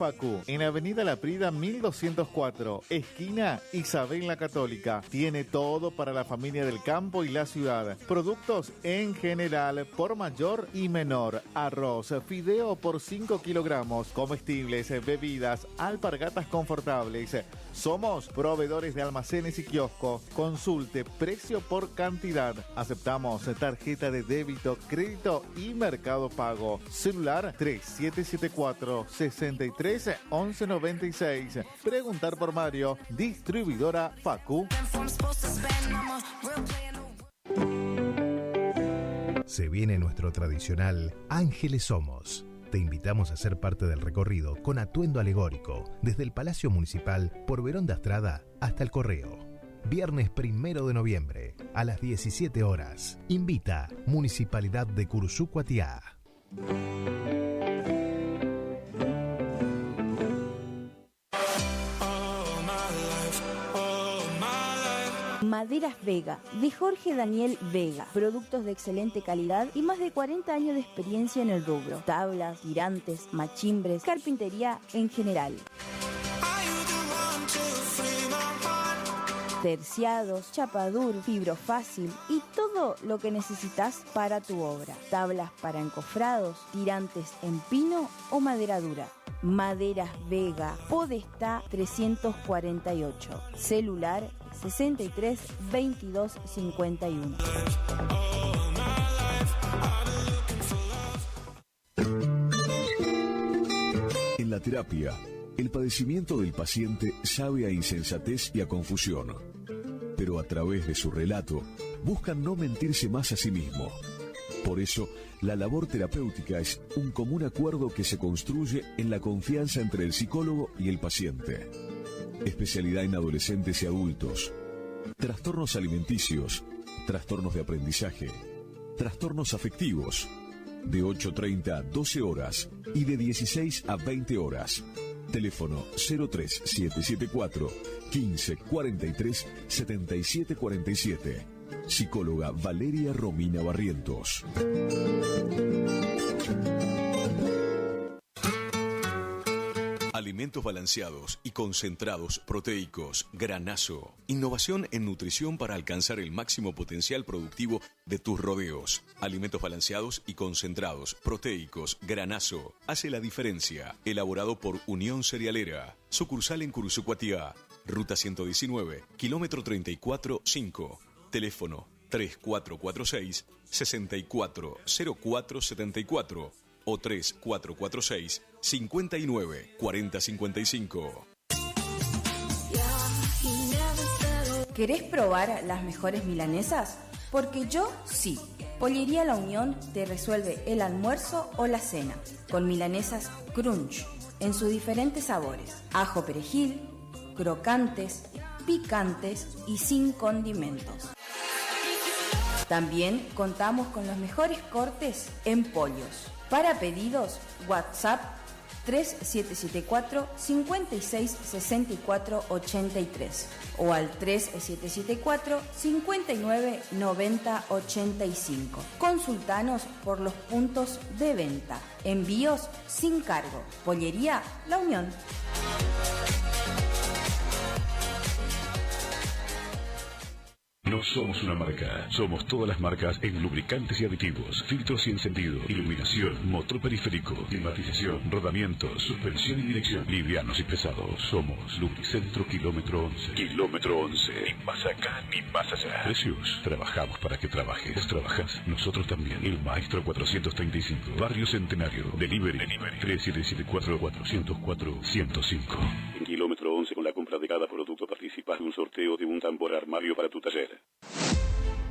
Facu, en Avenida La Prida 1204, esquina Isabel la Católica. Tiene todo para la familia del campo y la ciudad. Productos en general, por mayor y menor. Arroz, fideo por 5 kilogramos, comestibles, bebidas, alpargatas confortables. Somos proveedores de almacenes y kioscos. Consulte precio por cantidad. Aceptamos tarjeta de débito, crédito y Mercado Pago. Celular 3774 63 1196. Preguntar por Mario. Distribuidora Facu. Se viene nuestro tradicional Ángeles Somos. Te invitamos a ser parte del recorrido con atuendo alegórico desde el Palacio Municipal por Verón de Astrada hasta el Correo. Viernes 1 de noviembre a las 17 horas. Invita Municipalidad de Cursucuatiá. Maderas Vega, de Jorge Daniel Vega. Productos de excelente calidad y más de 40 años de experiencia en el rubro. Tablas, tirantes, machimbres, carpintería en general. Terciados, chapadur, fibrofácil y todo lo que necesitas para tu obra. Tablas para encofrados, tirantes en pino o madera dura. Maderas Vega, Podestá 348. Celular 63 22 51. En la terapia, el padecimiento del paciente sabe a insensatez y a confusión, pero a través de su relato buscan no mentirse más a sí mismo. Por eso, la labor terapéutica es un común acuerdo que se construye en la confianza entre el psicólogo y el paciente. Especialidad en adolescentes y adultos. Trastornos alimenticios, trastornos de aprendizaje, trastornos afectivos. De 8:30 a 12 horas y de 16 a 20 horas. Teléfono 03774 15 43 77 47. Psicóloga Valeria Romina Barrientos. Alimentos balanceados y concentrados proteicos Granazo. Innovación en nutrición para alcanzar el máximo potencial productivo de tus rodeos. Alimentos balanceados y concentrados proteicos Granazo. Hace la diferencia. Elaborado por Unión Cerealera. Sucursal en Cursucuatiá. Ruta 119, kilómetro 34-5. Teléfono 3446 640474 o 3446 59 40 55. ¿Querés probar las mejores milanesas? Porque yo sí. Pollería La Unión te resuelve el almuerzo o la cena con milanesas crunch en sus diferentes sabores: ajo perejil, crocantes, picantes y sin condimentos. También contamos con los mejores cortes en pollos. Para pedidos, WhatsApp 3774 56 64 83 o al 3774 59 90 85. Consultanos por los puntos de venta. Envíos sin cargo. Pollería La Unión. No somos una marca, somos todas las marcas en lubricantes y aditivos, filtros y encendido, iluminación, motor periférico, climatización, rodamientos, suspensión y dirección, livianos y pesados. Somos Lubricentro Kilómetro 11. Kilómetro 11. Ni más acá, ni más allá. Precios. Trabajamos para que trabajes. ¿Vos trabajas? Nosotros también. El Maestro 435. Barrio Centenario. Delivery. 3774-404-105. En Kilómetro 11, con la compra de cada producto participas de un sorteo de un tambor armario para tu taller.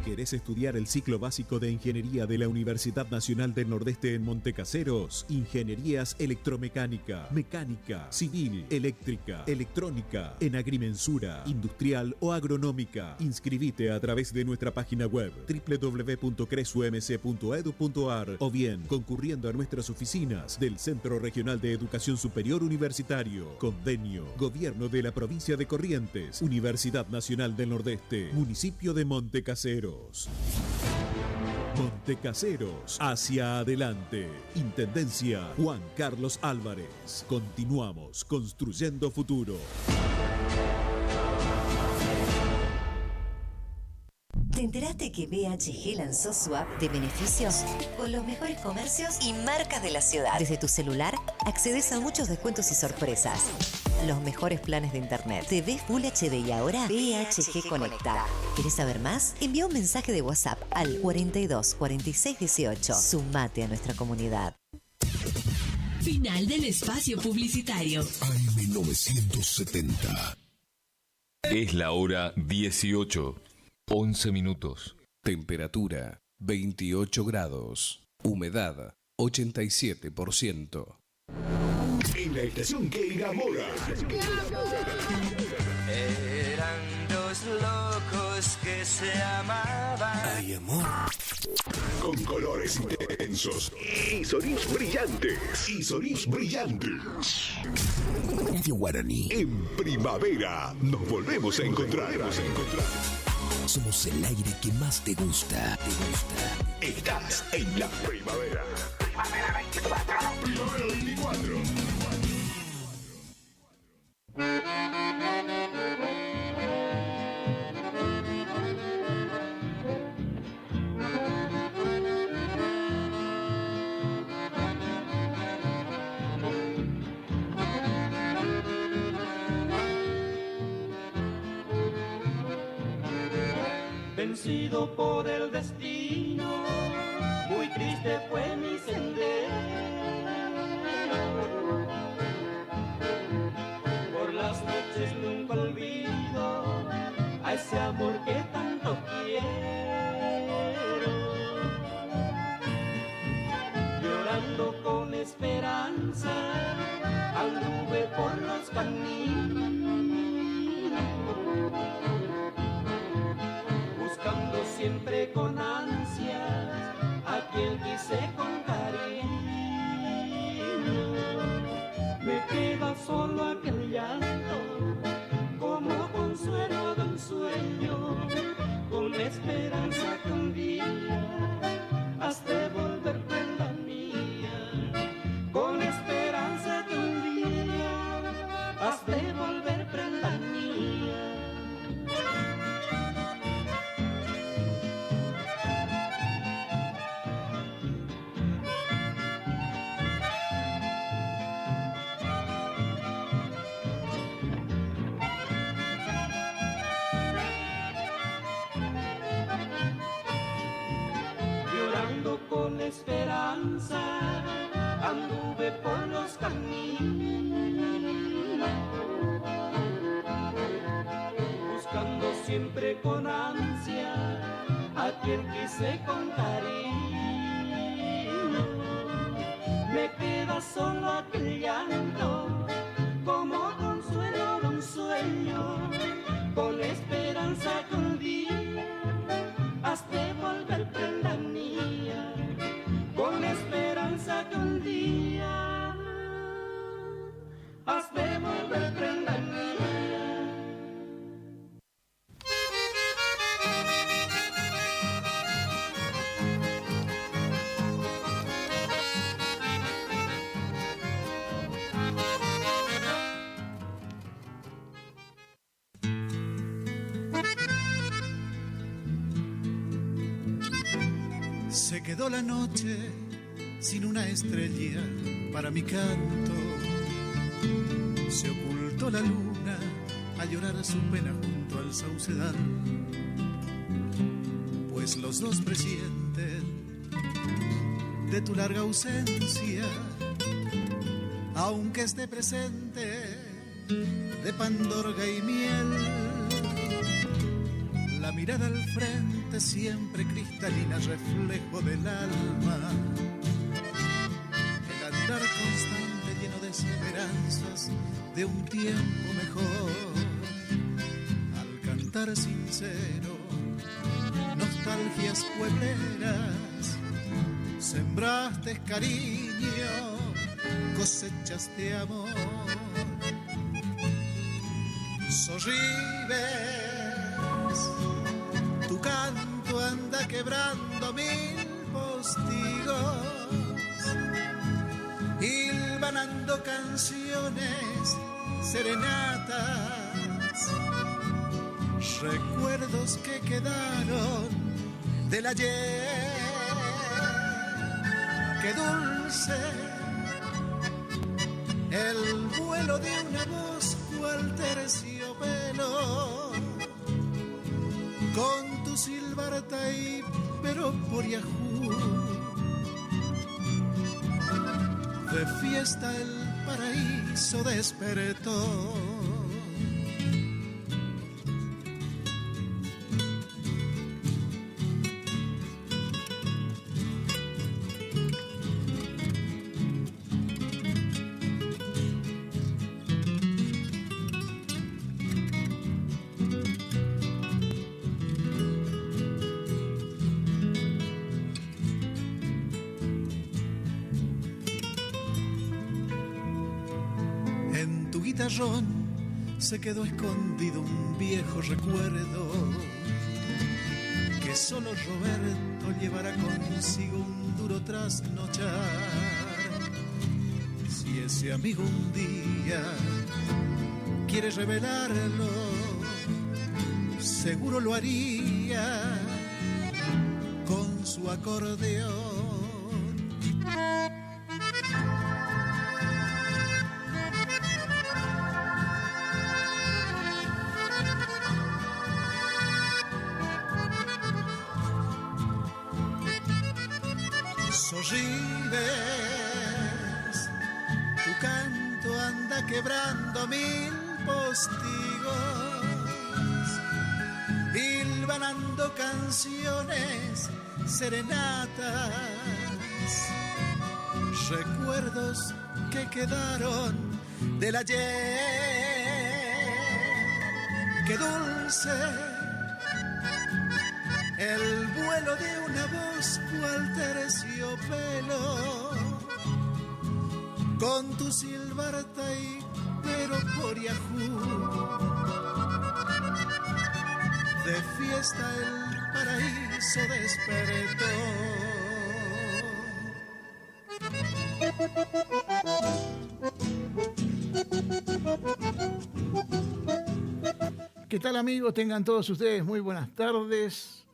¿Querés estudiar el ciclo básico de Ingeniería de la Universidad Nacional del Nordeste en Montecaseros? Ingenierías electromecánica, mecánica, civil, eléctrica, electrónica, en agrimensura, industrial o agronómica. Inscribite a través de nuestra página web www.cresumc.edu.ar o bien concurriendo a nuestras oficinas del Centro Regional de Educación Superior Universitario. Convenio, Gobierno de la Provincia de Corrientes, Universidad Nacional del Nordeste, Municipio de Montecaseros. Montecaseros, hacia adelante. Intendencia Juan Carlos Álvarez. Continuamos construyendo futuro. ¿Te enteraste que BHG lanzó su app de beneficios con los mejores comercios y marcas de la ciudad? Desde tu celular accedes a muchos descuentos y sorpresas. Los mejores planes de internet. TV Full HD y ahora BHG Conecta. ¿Querés saber más? Envía un mensaje de WhatsApp al 42 46 18. Sumate a nuestra comunidad. Final del espacio publicitario. AM 970. Es la hora 18. 11 minutos. Temperatura 28 grados. Humedad 87%. En la estación que enamora. Eran dos locos que se amaban. Ay, amor. Con colores intensos y sonidos brillantes. Radio Guaraní. En primavera nos volvemos a encontrar. Somos el aire que más te gusta. Estás en la primavera. Primavera 24. Primavera 24. Vencido por el destino, muy triste fue mi sendero. Por las noches nunca olvido a ese amor que tanto quiero. Llorando con esperanza, anduve por los caminos. Siempre con ansias a quien quise con cariño. Me queda solo aquel llanto como consuelo de un sueño, con la esperanza que un día has de volver prenda mía, con la esperanza que un día has de volver prenda mía. Con esperanza anduve por los caminos, buscando siempre con ansia a quien quise con cariño. Me queda solo aquel llanto como consuelo de un sueño, con esperanza que un día has de volver prenda mía, con esperanza que un día has de volver prenda mía. Se quedó la noche sin una estrella para mi canto. Se ocultó la luna a llorar su pena junto al saucedal. Pues los dos presienten de tu larga ausencia, aunque esté presente de pandorga y miel. La mirada al frente siempre cristalina, reflejo del alma. El andar constante lleno de esperanzas de un tiempo mejor. Al cantar sincero, nostalgias puebleras, sembraste cariño, cosechaste amor. Sorribes, tu canto anda quebrando mil Regalando canciones, serenatas, recuerdos que quedaron del ayer. Qué dulce el vuelo de una voz cual terciopelo, con tu silbarta y pero por Yahoo. De fiesta el paraíso despertó. Se quedó escondido un viejo recuerdo que solo Roberto llevará consigo un duro trasnochar. Si ese amigo un día quiere revelarlo, seguro lo haría con su acordeón. Sorrides, tu canto anda quebrando 1000 postigos, hilvanando canciones, serenatas, recuerdos que quedaron del ayer. Qué dulce el vuelo de una voz cual terciopelo, con tu silbarta y pero por Yahoo. De fiesta el paraíso despertó. ¿Qué tal, amigos? Tengan todos ustedes muy buenas tardes.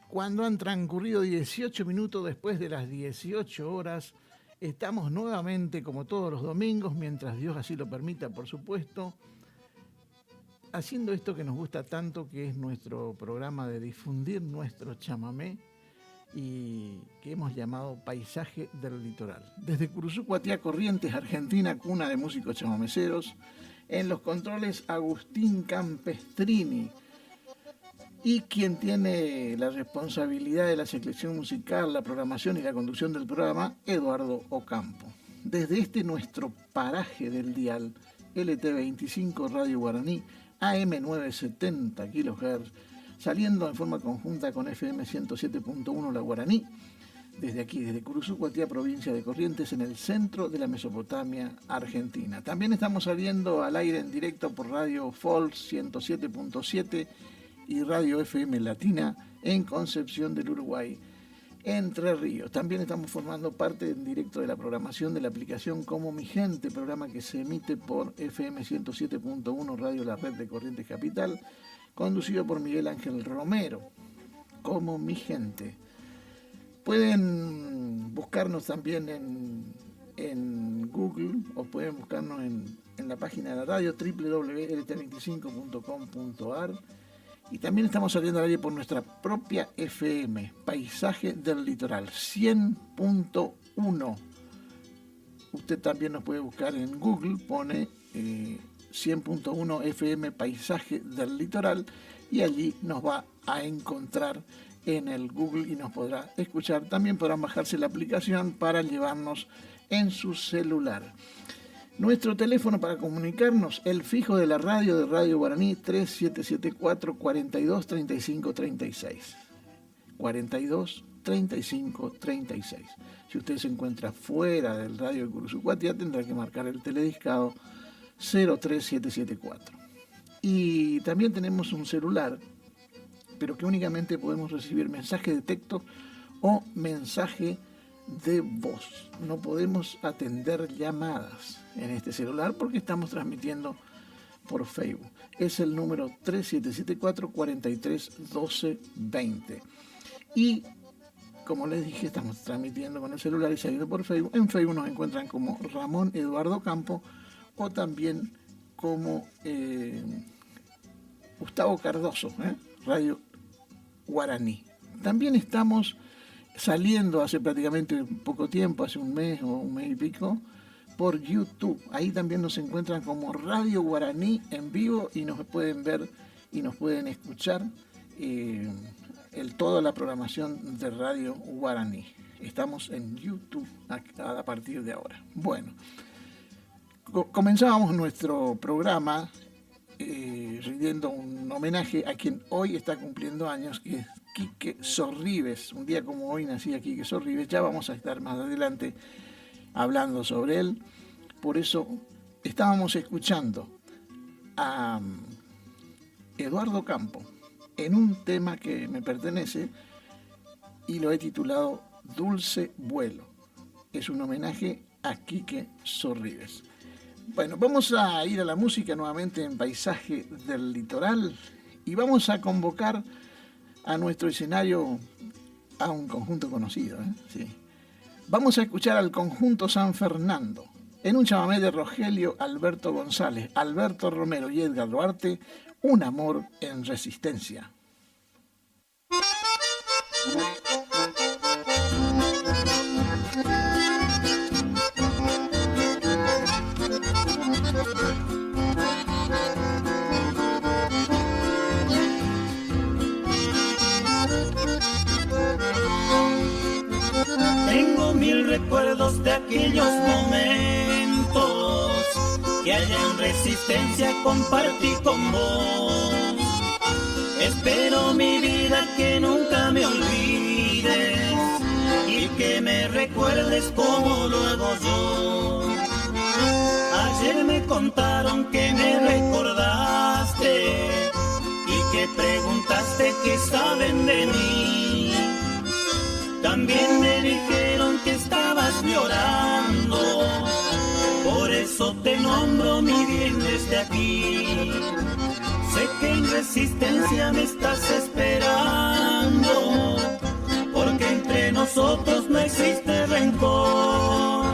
Cuando han transcurrido 18 minutos después de las 18 horas, estamos nuevamente, como todos los domingos, mientras Dios así lo permita, por supuesto, haciendo esto que nos gusta tanto, que es nuestro programa de difundir nuestro chamamé y que hemos llamado Paisaje del Litoral. Desde Curuzú, Cuatiá, Corrientes, Argentina, cuna de músicos chamameceros, en los controles Agustín Campestrini, y quien tiene la responsabilidad de la selección musical, la programación y la conducción del programa, Eduardo Ocampo. Desde este nuestro paraje del dial, LT25 Radio Guaraní, AM 970 kHz, saliendo en forma conjunta con FM 107.1 La Guaraní, desde aquí, desde Curuzú, Cuatiá, provincia de Corrientes, en el centro de la Mesopotamia, Argentina. También estamos saliendo al aire en directo por Radio Folks 107.7 y Radio FM Latina en Concepción del Uruguay, Entre Ríos. También estamos formando parte en directo de la programación de la aplicación Como Mi Gente, programa que se emite por FM 107.1 Radio La Red de Corrientes Capital, conducido por Miguel Ángel Romero. Como Mi Gente. Pueden buscarnos también en Google, o pueden buscarnos en la página de la radio www.lt25.com.ar. Y también estamos saliendo al aire por nuestra propia FM, Paisaje del Litoral, 100.1. Usted también nos puede buscar en Google, pone 100.1 FM Paisaje del Litoral, y allí nos va a encontrar en el Google y nos podrá escuchar. También podrán bajarse la aplicación para llevarnos en su celular. Nuestro teléfono para comunicarnos, el fijo de la radio de Radio Guaraní, 3774 42 35 36. 42 35 36. Si usted se encuentra fuera del radio de Curuzú Cuatiá, tendrá que marcar el telediscado 03774. Y también tenemos un celular, pero que únicamente podemos recibir mensaje de texto o mensaje de voz. No podemos atender llamadas en este celular porque estamos transmitiendo por Facebook. Es el número 3774-431220. Y como les dije, estamos transmitiendo con el celular y saliendo por Facebook. En Facebook nos encuentran como Ramón Eduardo Campo o también como Gustavo Cardoso, Radio Guaraní. También estamos saliendo hace prácticamente poco tiempo, hace un mes o un mes y pico, por YouTube. Ahí también nos encuentran como Radio Guaraní en vivo y nos pueden ver y nos pueden escuchar toda la programación de Radio Guaraní. Estamos en YouTube a partir de ahora. Bueno, comenzábamos nuestro programa rindiendo un homenaje a quien hoy está cumpliendo años, que es Quique Sorribes. Un día como hoy nacía Quique Sorribes. Ya vamos a estar más adelante hablando sobre él. Por eso estábamos escuchando a Eduardo Campo en un tema que me pertenece y lo he titulado Dulce Vuelo. Es un homenaje a Quique Sorribes. Bueno, vamos a ir a la música nuevamente en Paisaje del Litoral y vamos a convocar a nuestro escenario a un conjunto conocido. Sí. Vamos a escuchar al conjunto San Fernando en un chamamé de Rogelio Alberto González, Alberto Romero y Edgar Duarte, Un amor en resistencia. Tengo mil recuerdos de aquellos momentos que allá en Resistencia compartí con vos. Espero mi vida que nunca me olvides y que me recuerdes como lo hago yo. Ayer me contaron que me recordaste y que preguntaste qué saben de mí. También me dijeron que estabas llorando, por eso te nombro mi bien desde aquí. Sé que en Resistencia me estás esperando, porque entre nosotros no existe rencor.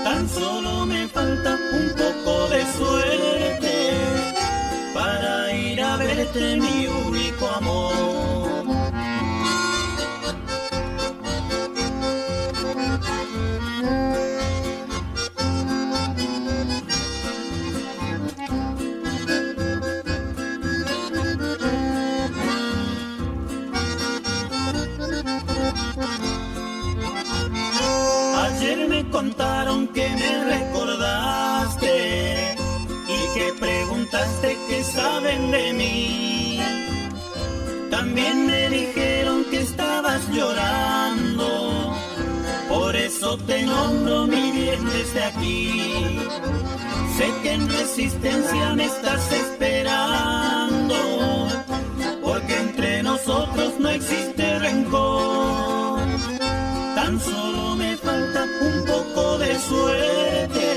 Tan solo me falta un poco de suerte para ir a verte, mi único amor. Ayer me contaron que me recordaste y que preguntaste qué saben de mí. También me dijeron que estabas llorando, por eso te nombro mi bien desde aquí. Sé que en Resistencia me estás esperando, porque entre nosotros no existe rencor. Tan solo me falta un poco de suerte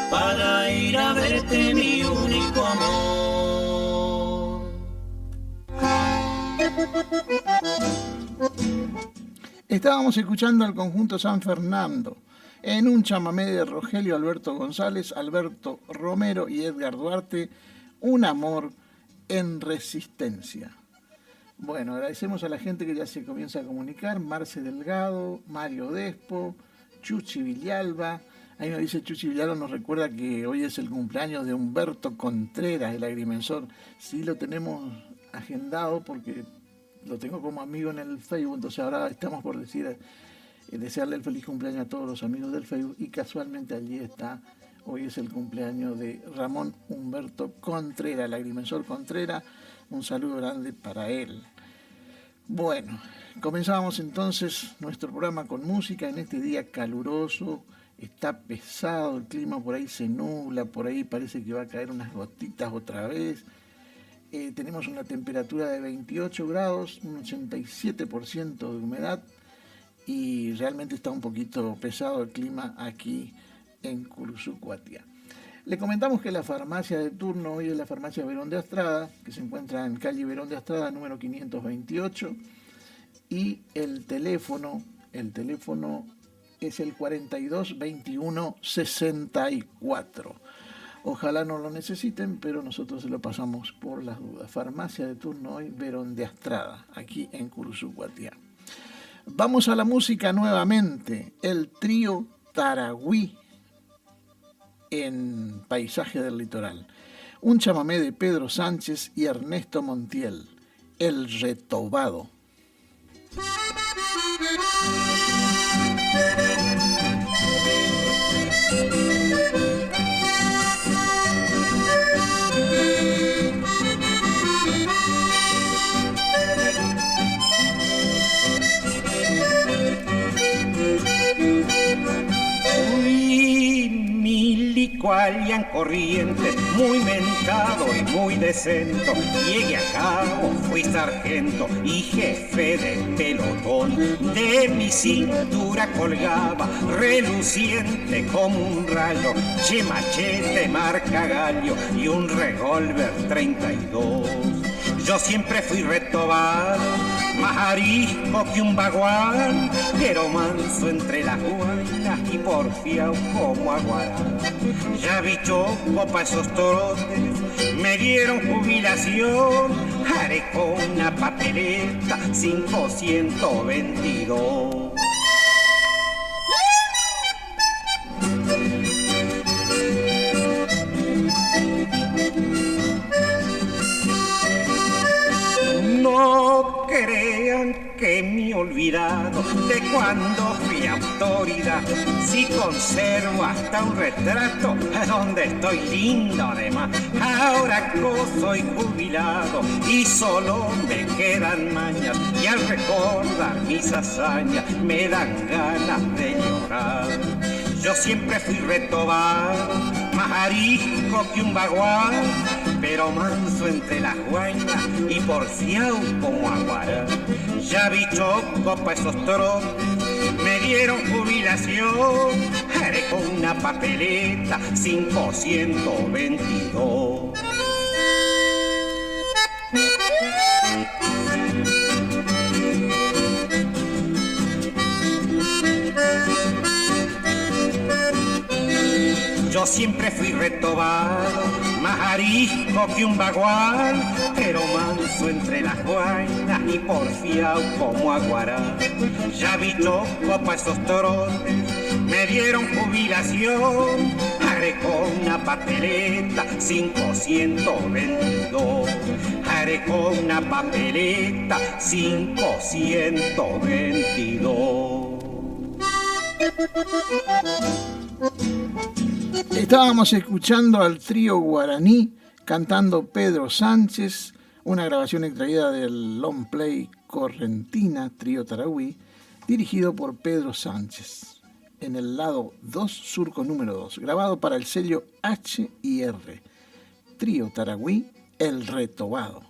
para ir a verte, mi único amor. Estábamos escuchando al conjunto San Fernando en un chamamé de Rogelio Alberto González, Alberto Romero y Edgar Duarte, Un amor en resistencia. Bueno, agradecemos a la gente que ya se comienza a comunicar. Marce Delgado, Mario Despo, Chuchi Villalba. Ahí nos dice Chuchi Villalba, nos recuerda que hoy es el cumpleaños de Humberto Contreras, el agrimensor. Sí lo tenemos agendado porque lo tengo como amigo en el Facebook, entonces ahora estamos por desearle el feliz cumpleaños a todos los amigos del Facebook y casualmente allí está. Hoy es el cumpleaños de Ramón Humberto Contreras, el agrimensor Contreras. Un saludo grande para él. Bueno, comenzamos entonces nuestro programa con música en este día caluroso. Está pesado el clima, por ahí se nubla, por ahí parece que va a caer unas gotitas otra vez. Tenemos una temperatura de 28 grados, un 87% de humedad y realmente está un poquito pesado el clima aquí en Cursucuatía. Le comentamos que la farmacia de turno hoy es la farmacia Verón de Astrada, que se encuentra en calle Verón de Astrada, número 528, y el teléfono es el 42 21 64. Ojalá no lo necesiten, pero nosotros se lo pasamos por las dudas. Farmacia de turno hoy, Verón de Astrada, aquí en Cursucuatía. Vamos a la música nuevamente. El trío Taragüí en Paisaje del Litoral. Un chamamé de Pedro Sánchez y Ernesto Montiel. El Retobado. Cualian corrientes, muy mentado y muy decento. Llegué a cabo, fui sargento y jefe de pelotón. De mi cintura colgaba, reluciente como un rayo, che machete marca gallo y un revólver 32. Yo siempre fui retobado, más arisco que un baguán, pero manso entre las guainas y porfiado como aguarán. Ya vi choco pa' esos trotes, me dieron jubilación, haré con una papeleta 522. No crean que me he olvidado de cuando fui autoridad. Si conservo hasta un retrato donde estoy lindo además. Ahora que soy jubilado y solo me quedan mañas, y al recordar mis hazañas me dan ganas de llorar. Yo siempre fui retobado, más arisco que un baguán, pero manso entre las guainas y porfiado como aguará. Ya vi choco pa' esos trotes, me dieron jubilación, haré con una papeleta 522. Yo siempre fui retobado, más arisco que un bagual, pero manso entre las guainas y porfiado como aguará. Ya vi choco pa' esos trotes, me dieron jubilación, haré con una papeleta 522. Haré con una papeleta 522. Estábamos escuchando al trío guaraní cantando Pedro Sánchez, una grabación extraída del long play Correntina, trío Taragüí, dirigido por Pedro Sánchez, en el lado 2, surco número 2, grabado para el sello H&R, trío Taragüí, El Retobado.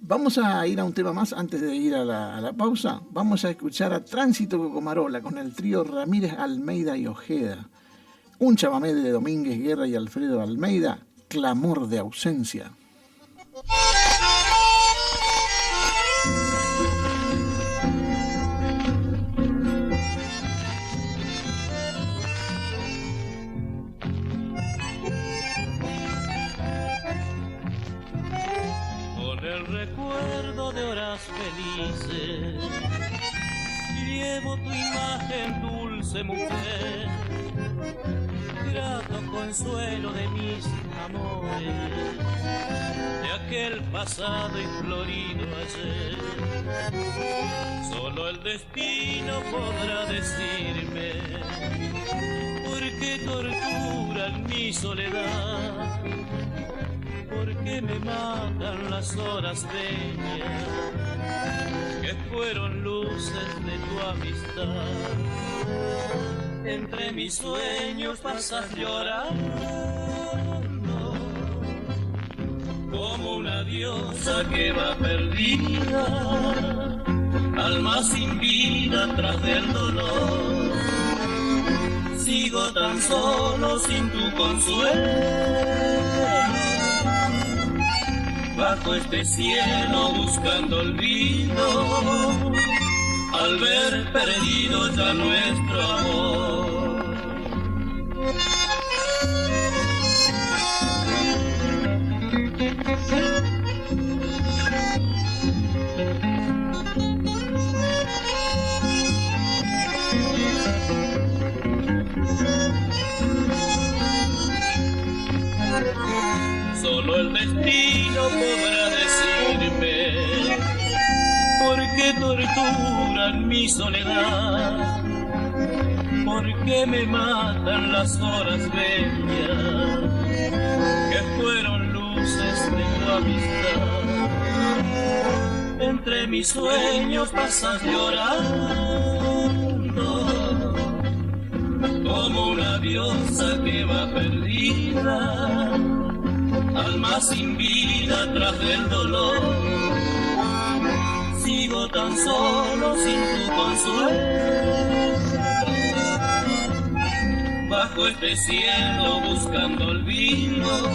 Vamos a ir a un tema más antes de ir a la pausa. Vamos a escuchar a Tránsito Cocomarola con el trío Ramírez, Almeida y Ojeda. Un chamamé de Domínguez Guerra y Alfredo Almeida, Clamor de ausencia. Con el recuerdo de horas felices, llevo tu imagen, dulce mujer, grato consuelo de mis amores, de aquel pasado y florido ayer. Solo el destino podrá decirme por qué torturan mi soledad, por qué me matan las horas bellas que fueron luces de tu amistad. Entre mis sueños pasas llorando como una diosa que va perdida alma sin vida tras del dolor. Sigo tan solo sin tu consuelo, bajo este cielo buscando olvido, al ver perdido ya nuestro amor. Solo el destino podrá decirme por qué torturan mi soledad, por qué me matan las horas bellas que fueron luces de tu amistad. Entre mis sueños pasas llorando como una diosa que va perdida, alma sin vida tras del dolor. Sigo tan solo sin tu consuelo, bajo este cielo buscando olvido,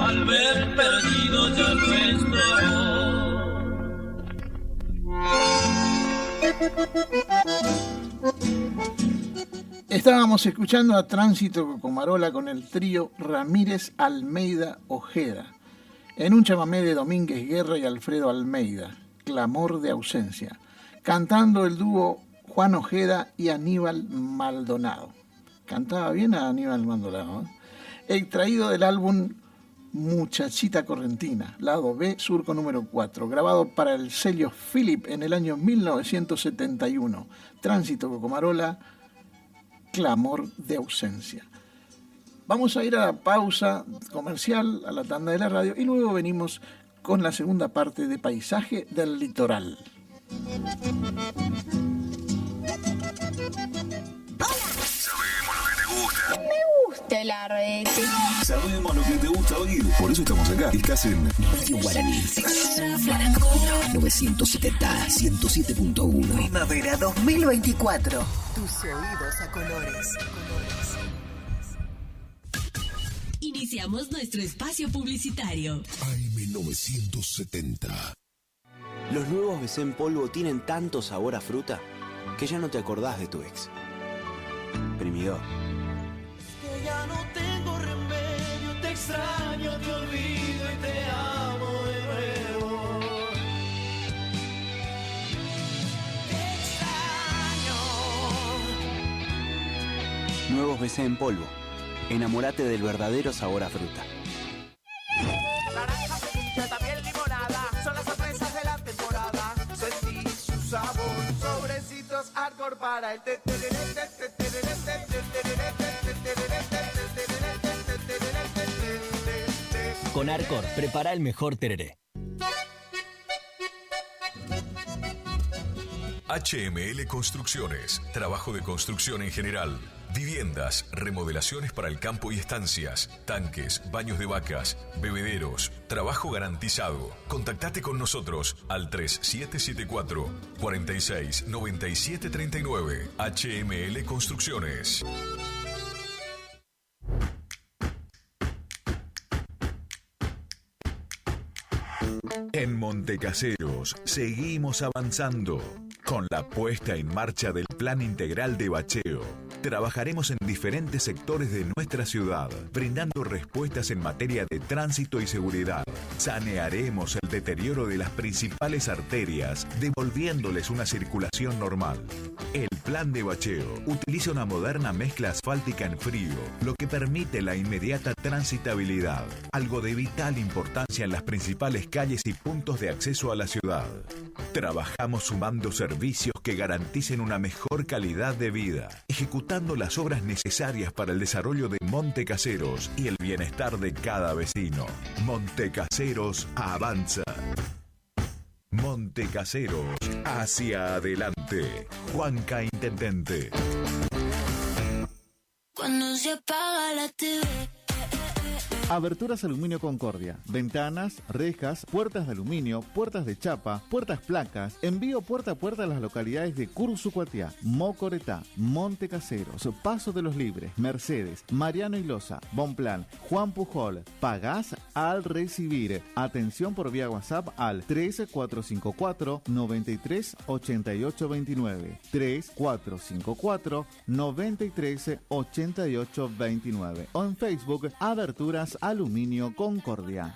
al ver perdido ya nuestro amor. Estábamos escuchando a Tránsito Cocomarola con el trío Ramírez Almeida Ojeda, en un chamamé de Domínguez Guerra y Alfredo Almeida, Clamor de ausencia, cantando el dúo Juan Ojeda y Aníbal Maldonado. Cantaba bien a Aníbal Maldonado, extraído del álbum Muchachita Correntina, lado B, surco número 4, grabado para el sello Philip en el año 1971. Tránsito Cocomarola, Clamor de ausencia. Vamos a ir a la pausa comercial, a la tanda de la radio, y luego venimos con la segunda parte de Paisaje del Litoral. Me gusta el arete. Sabemos lo que te gusta oír, por eso estamos acá. Estás en Radio Guaraní 970 107.1. Primavera 2024. Tus oídos a colores. Iniciamos nuestro espacio publicitario. AM970. Los nuevos BC en polvo tienen tanto sabor a fruta que ya no te acordás de tu ex. Primidor. Que ya no tengo remedio, te extraño, te olvido y te amo de nuevo. Te extraño. Nuevos BC en polvo. Enamórate del verdadero sabor a fruta. Naranja, también limonada, son las sorpresas de la temporada. Sentí su sabor, sobrecitos hardcore para el Con Arcor, prepara el mejor tereré. HML Construcciones, trabajo de construcción en general. Viviendas, remodelaciones para el campo y estancias, tanques, baños de vacas, bebederos, trabajo garantizado. Contactate con nosotros al 3774 46 97 39. HML Construcciones. En Montecaseros seguimos avanzando con la puesta en marcha del Plan Integral de Bacheo. Trabajaremos en diferentes sectores de nuestra ciudad, brindando respuestas en materia de tránsito y seguridad. Sanearemos el deterioro de las principales arterias, devolviéndoles una circulación normal. El Plan de Bacheo utiliza una moderna mezcla asfáltica en frío, lo que permite la inmediata transitabilidad, algo de vital importancia en las principales calles y puntos de acceso a la ciudad. Trabajamos sumando servicios que garanticen una mejor calidad de vida, ejecutando las obras necesarias para el desarrollo de Montecaseros y el bienestar de cada vecino. Montecaseros avanza. Montecaseros, hacia adelante. Juanca Intendente. Cuando se apaga la TV, Aberturas Aluminio Concordia. Ventanas, rejas, puertas de aluminio, puertas de chapa, puertas placas. Envío puerta a puerta a las localidades de Cursucuatiá, Mocoretá, Monte Caseros, Paso de los Libres, Mercedes, Mariano Ilosa, Bonplan, Juan Pujol. Pagás al recibir. Atención por vía WhatsApp al 3454-938829. 3454-938829. O en Facebook, Aberturas Aluminio Concordia.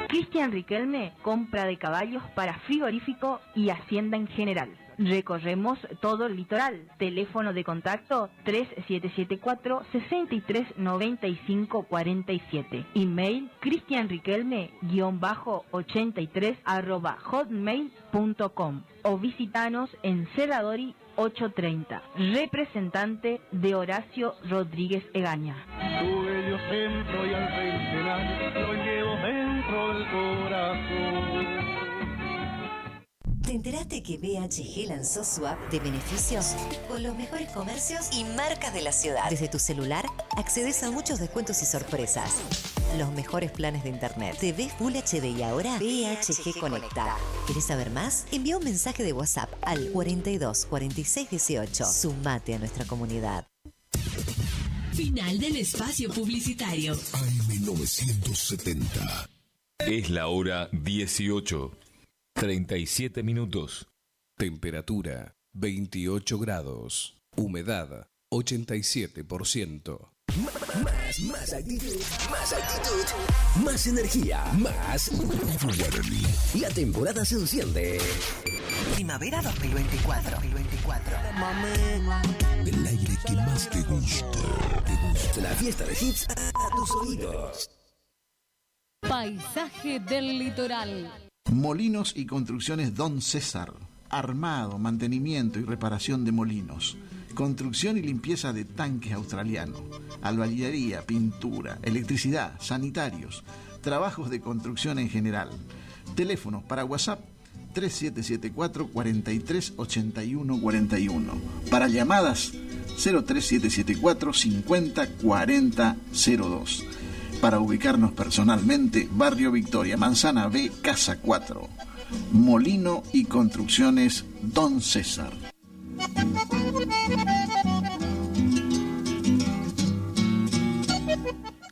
Cristian Riquelme, compra de caballos para frigorífico y hacienda en general. Recorremos todo el litoral. Teléfono de contacto 3774-639547. Email cristianriquelme-83@hotmail.com o visitanos en Cerradori 830. Representante de Horacio Rodríguez Egaña. Tu bello centro y al centenar lo llevo dentro del corazón. ¿Te enteraste que BHG lanzó su app de beneficios con los mejores comercios y marcas de la ciudad? Desde tu celular accedes a muchos descuentos y sorpresas. Los mejores planes de internet, TV Full HD y ahora BHG Conecta. ¿Querés saber más? Envía un mensaje de WhatsApp al 42 46 18. Sumate a nuestra comunidad. Final del espacio publicitario. AM970. Es la hora 18. 37 minutos. Temperatura 28 grados. Humedad 87%. Más actitud, más energía, más Guaraní. La temporada se enciende. Primavera 2024. El aire que más te gusta. La fiesta de hits a tus oídos. Paisaje del litoral. Molinos y Construcciones Don César. Armado, mantenimiento y reparación de molinos. Construcción y limpieza de tanques australianos. Albañilería, pintura, electricidad, sanitarios. Trabajos de construcción en general. Teléfonos para WhatsApp 3774 43 81 41. Para llamadas 03774 50 40 02. Para ubicarnos personalmente, Barrio Victoria, Manzana B, Casa 4. Molino y Construcciones Don César.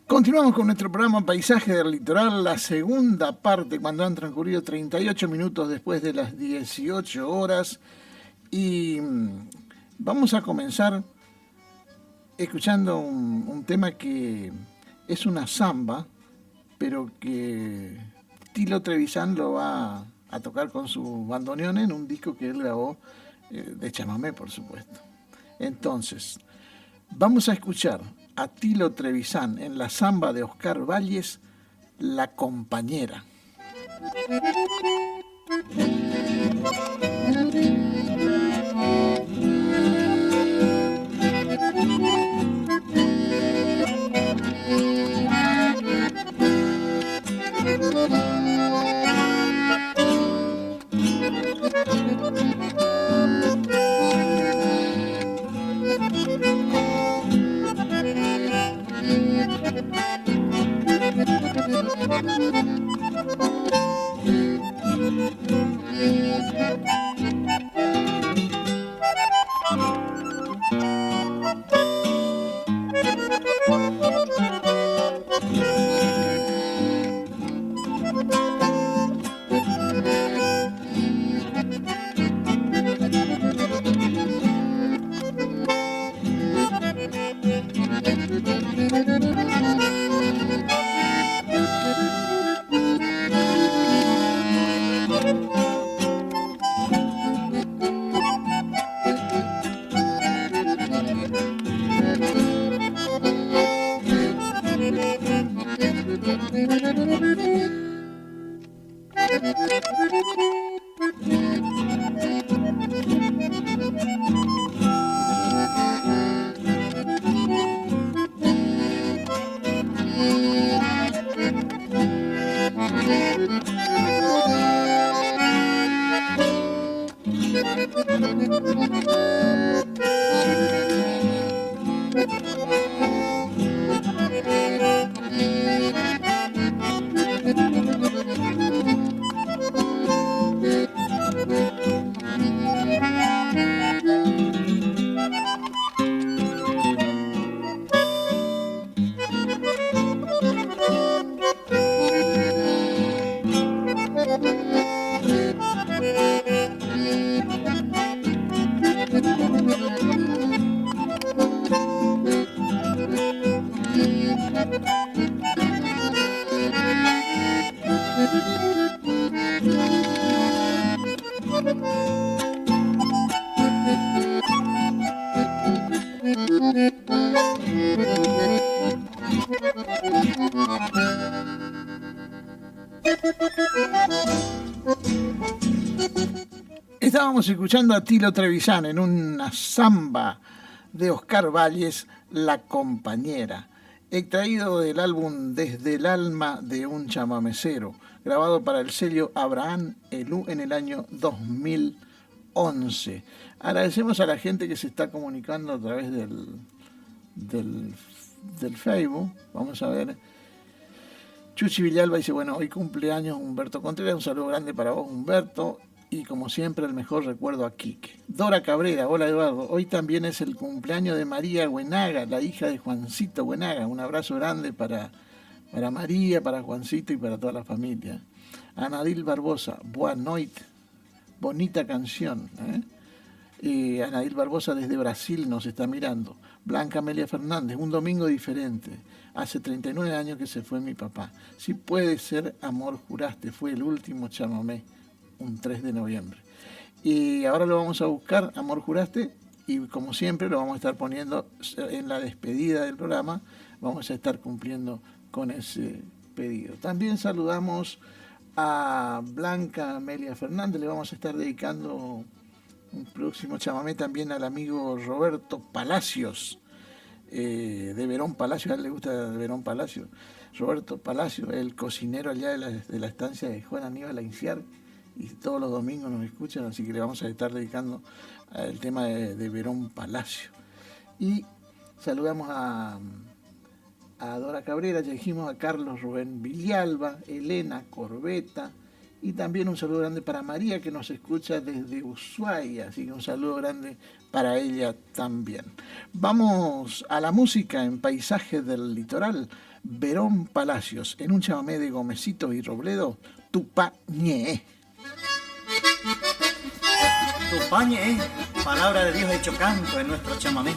Continuamos con nuestro programa Paisaje del Litoral, la segunda parte, cuando han transcurrido 38 minutos después de las 18 horas. Y vamos a comenzar escuchando un tema que es una samba, pero que Tilo Trevisan lo va a tocar con su bandoneón en un disco que él grabó de chamamé, por supuesto. Entonces, vamos a escuchar a Tilo Trevisan en la samba de Oscar Valles, La Compañera. Estábamos escuchando a Tilo Trevisan en una samba de Oscar Valles, La Compañera, extraído del álbum Desde el alma de un chamamecero, grabado para el sello Abraham Elú en el año 2011. Agradecemos a la gente que se está comunicando a través del Facebook. Vamos a ver. Chuchi Villalba dice, bueno, hoy cumpleaños Humberto Contreras, un saludo grande para vos, Humberto. Y como siempre, el mejor recuerdo a Quique. Dora Cabrera, hola Eduardo. Hoy también es el cumpleaños de María Buenaga, la hija de Juancito Buenaga. Un abrazo grande para María, para Juancito y para toda la familia. Anadil Barbosa, Boa Noite, bonita canción. Anadil Barbosa desde Brasil nos está mirando. Blanca Amelia Fernández, un domingo diferente. Hace 39 años que se fue mi papá. Si puede ser, amor juraste, fue el último chamamé. Un 3 de noviembre. Y ahora lo vamos a buscar, Amor Juraste, y como siempre lo vamos a estar poniendo en la despedida del programa, vamos a estar cumpliendo con ese pedido. También saludamos a Blanca Amelia Fernández, le vamos a estar dedicando un próximo chamamé también al amigo Roberto Palacios, de Verón Palacio, a él le gusta de Verón Palacio. Roberto Palacio, el cocinero allá de la estancia de Juan Aníbal Ainciar, y todos los domingos nos escuchan, así que le vamos a estar dedicando el tema de Verón Palacio. Y saludamos a Dora Cabrera, ya dijimos, a Carlos Rubén Villalba, Elena Corbeta, y también un saludo grande para María, que nos escucha desde Ushuaia, así que un saludo grande para ella también. Vamos a la música en Paisajes del Litoral. Verón Palacios, en un chamamé de Gomecito y Robledo, Tupañé. Tupañé, palabra de Dios hecho canto en nuestro chamamé.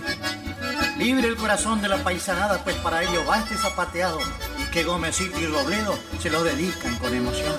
Libre el corazón de la paisanada, pues para ello va este zapateado, que Gomecito y Robledo se lo dedican con emoción.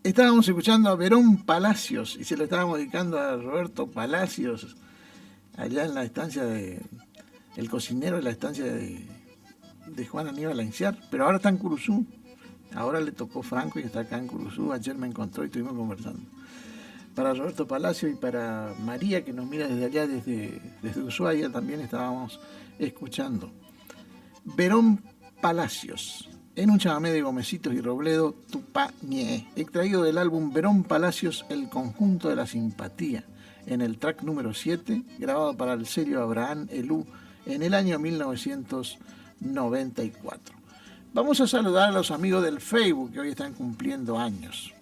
Estábamos escuchando a Verón Palacios y se lo estábamos dedicando a Roberto Palacios, allá en la estancia el cocinero de la estancia de Juan Aníbal Ainciar, pero ahora está en Curuzú. Ahora le tocó Franco y está acá en Curuzú. Ayer me encontró y estuvimos conversando. Para Roberto Palacio y para María, que nos mira desde allá, desde Ushuaia, también estábamos escuchando. Verón Palacios, en un chamamé de Gomecitos y Robledo, Tupañé, extraído del álbum Verón Palacios, El Conjunto de la Simpatía, en el track número 7, grabado para el sello Abraham Elú en el año 1994. Vamos a saludar a los amigos del Facebook que hoy están cumpliendo años.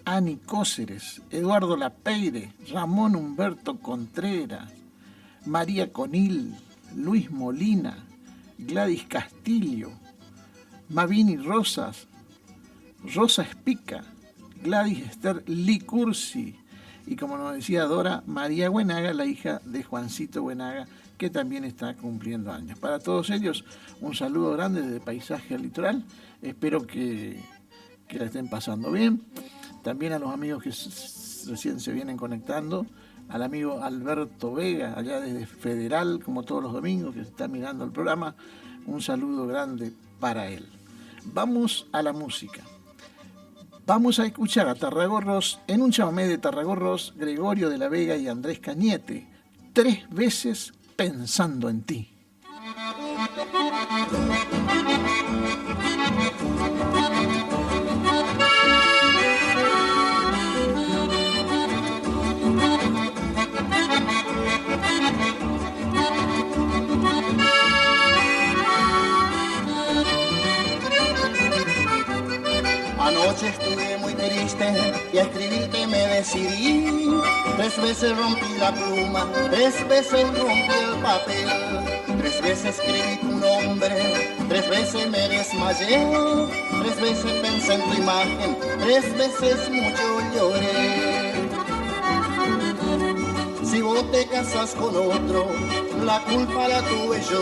Ani Cóceres, Eduardo Lapeire, Ramón Humberto Contreras, María Conil, Luis Molina, Gladys Castillo, Mavini Rosas, Rosa Espica, Gladys Esther Licursi y, como nos decía Dora, María Buenaga, la hija de Juancito Buenaga, que también está cumpliendo años. Para todos ellos, un saludo grande desde Paisaje al Litoral. Espero que la estén pasando bien. También a los amigos que recién se vienen conectando, al amigo Alberto Vega, allá desde Federal, como todos los domingos, que está mirando el programa, un saludo grande para él. Vamos a la música. Vamos a escuchar a Tarragorros en un chamamé de Tarragorros, Gregorio de la Vega y Andrés Cañete, 3 veces pensando en ti. Anoche estuve muy triste y a escribirte me decidí. 3 veces rompí la pluma, 3 veces rompí el papel. 3 veces escribí tu nombre, 3 veces me desmayé. 3 veces pensé en tu imagen, 3 veces mucho lloré. Si vos te casas con otro, la culpa la tuve yo.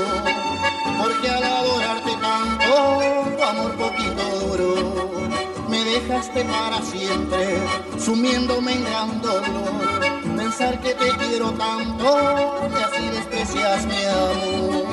Porque al adorarte tanto, tu amor poquito duró. Me dejaste para siempre, sumiéndome en gran dolor. Pensar que te quiero tanto, y así desprecias mi amor.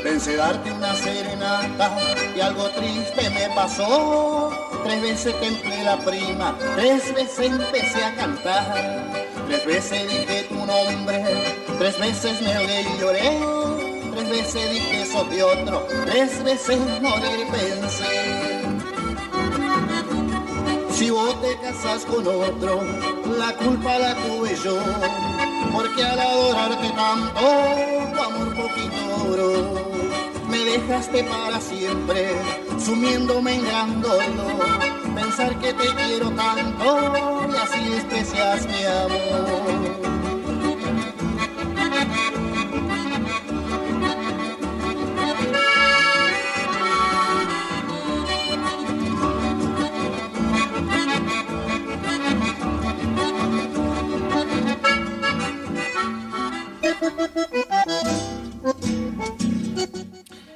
Pensé darte una serenata y algo triste me pasó. 3 veces templé la prima, 3 veces empecé a cantar. 3 veces dije tu nombre, 3 veces me ahogué y lloré. 3 veces dije sos de otro, 3 veces morir pensé. Si vos te casas con otro, la culpa la tuve yo. Porque al adorarte tanto, tu amor poquito duró. Me dejaste para siempre, sumiéndome en gran dolor. Pensar que te quiero tanto, y así desprecias mi amor.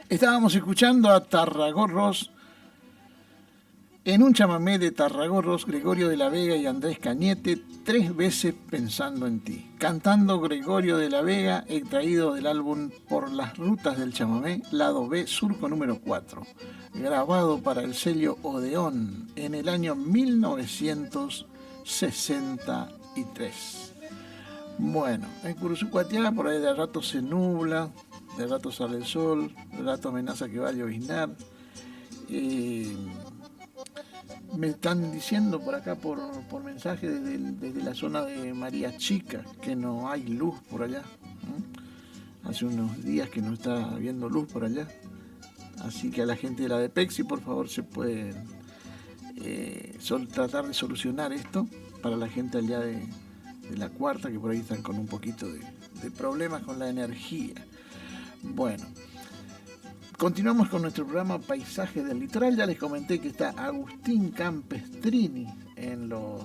Estábamos escuchando a Tarragorros en un chamamé de Tarragorros, Gregorio de la Vega y Andrés Cañete, 3 veces pensando en ti. Cantando Gregorio de la Vega, extraído del álbum Por las Rutas del Chamamé, lado B, surco número 4, grabado para el sello Odeón en el año 1963. Bueno, en Curuzucuatiá por ahí de rato se nubla, de rato sale el sol, de rato amenaza que va a lloviznar. Me están diciendo por acá por mensaje desde la zona de María Chica que no hay luz por allá. Hace unos días que no está habiendo luz por allá. Así que a la gente de la DEPEXI, por favor, se puede tratar de solucionar esto para la gente allá de la Cuarta, que por ahí están con un poquito de problemas con la energía. Bueno, continuamos con nuestro programa Paisaje del Litoral. Ya les comenté que está Agustín Campestrini en los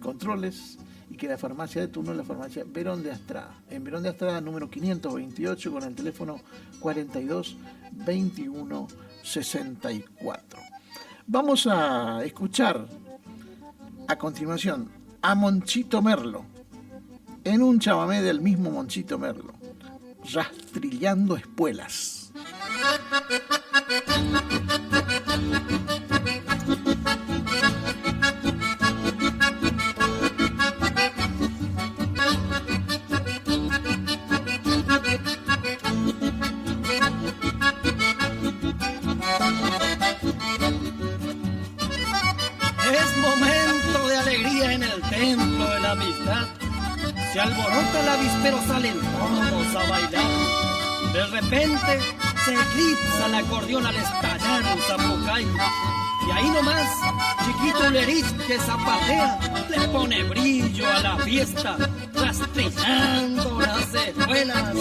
controles y que la farmacia de turno es la farmacia Verón de Astrada. En Verón de Astrada, número 528, con el teléfono 42 21 64. Vamos a escuchar a continuación a Monchito Merlo en un chamamé del mismo Monchito Merlo. Rastrillando Espuelas. Es momento de alegría en el templo de la amistad. Se alborota el avispero, salen todos a bailar. De repente se eclipsa el acordeón al estallar un zapucay. Y ahí nomás, chiquito Lerich que zapatea, le pone brillo a la fiesta, rastrillando las espuelas.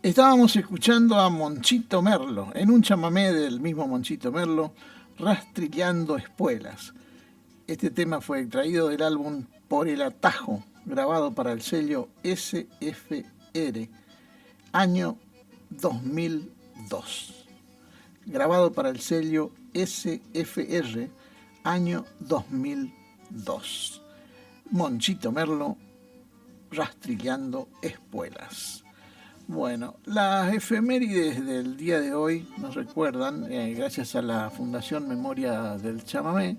Estábamos escuchando a Monchito Merlo, en un chamamé del mismo Monchito Merlo, Rastrillando Espuelas. Este tema fue extraído del álbum Por el Atajo, grabado para el sello SFR, año 2002. Grabado para el sello SFR, año 2002. Monchito Merlo, Rastrillando Espuelas. Bueno, las efemérides del día de hoy nos recuerdan, gracias a la Fundación Memoria del Chamamé,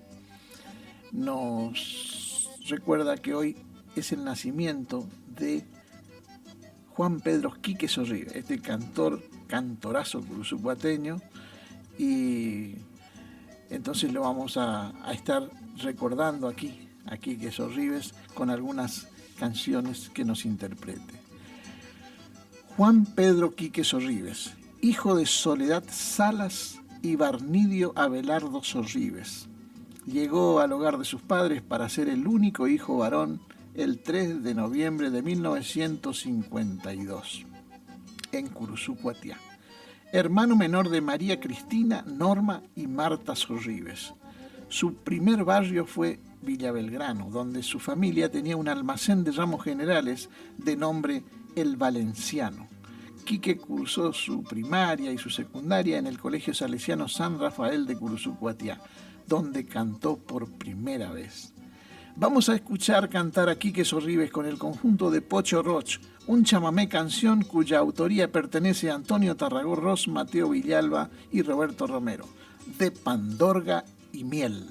nos recuerda que hoy es el nacimiento de Juan Pedro Quique Sorribes, este cantorazo curuzucuateño, y entonces lo vamos a estar recordando aquí, a Quique Sorribes, con algunas canciones que nos interprete. Juan Pedro Quique Sorribes, hijo de Soledad Salas y Barnidio Abelardo Sorribes. Llegó al hogar de sus padres para ser el único hijo varón el 3 de noviembre de 1952, en Curuzucuatiá. Hermano menor de María Cristina, Norma y Marta Sorribes. Su primer barrio fue Villa Belgrano, donde su familia tenía un almacén de ramos generales de nombre El Valenciano. Quique cursó su primaria y su secundaria en el Colegio Salesiano San Rafael de Curuzucuatiá, donde cantó por primera vez. Vamos a escuchar cantar a Quique Sorribes con el conjunto de Pocho Roch, un chamamé canción cuya autoría pertenece a Antonio Tarragó Ross, Mateo Villalba y Roberto Romero, de Pandorga y Miel.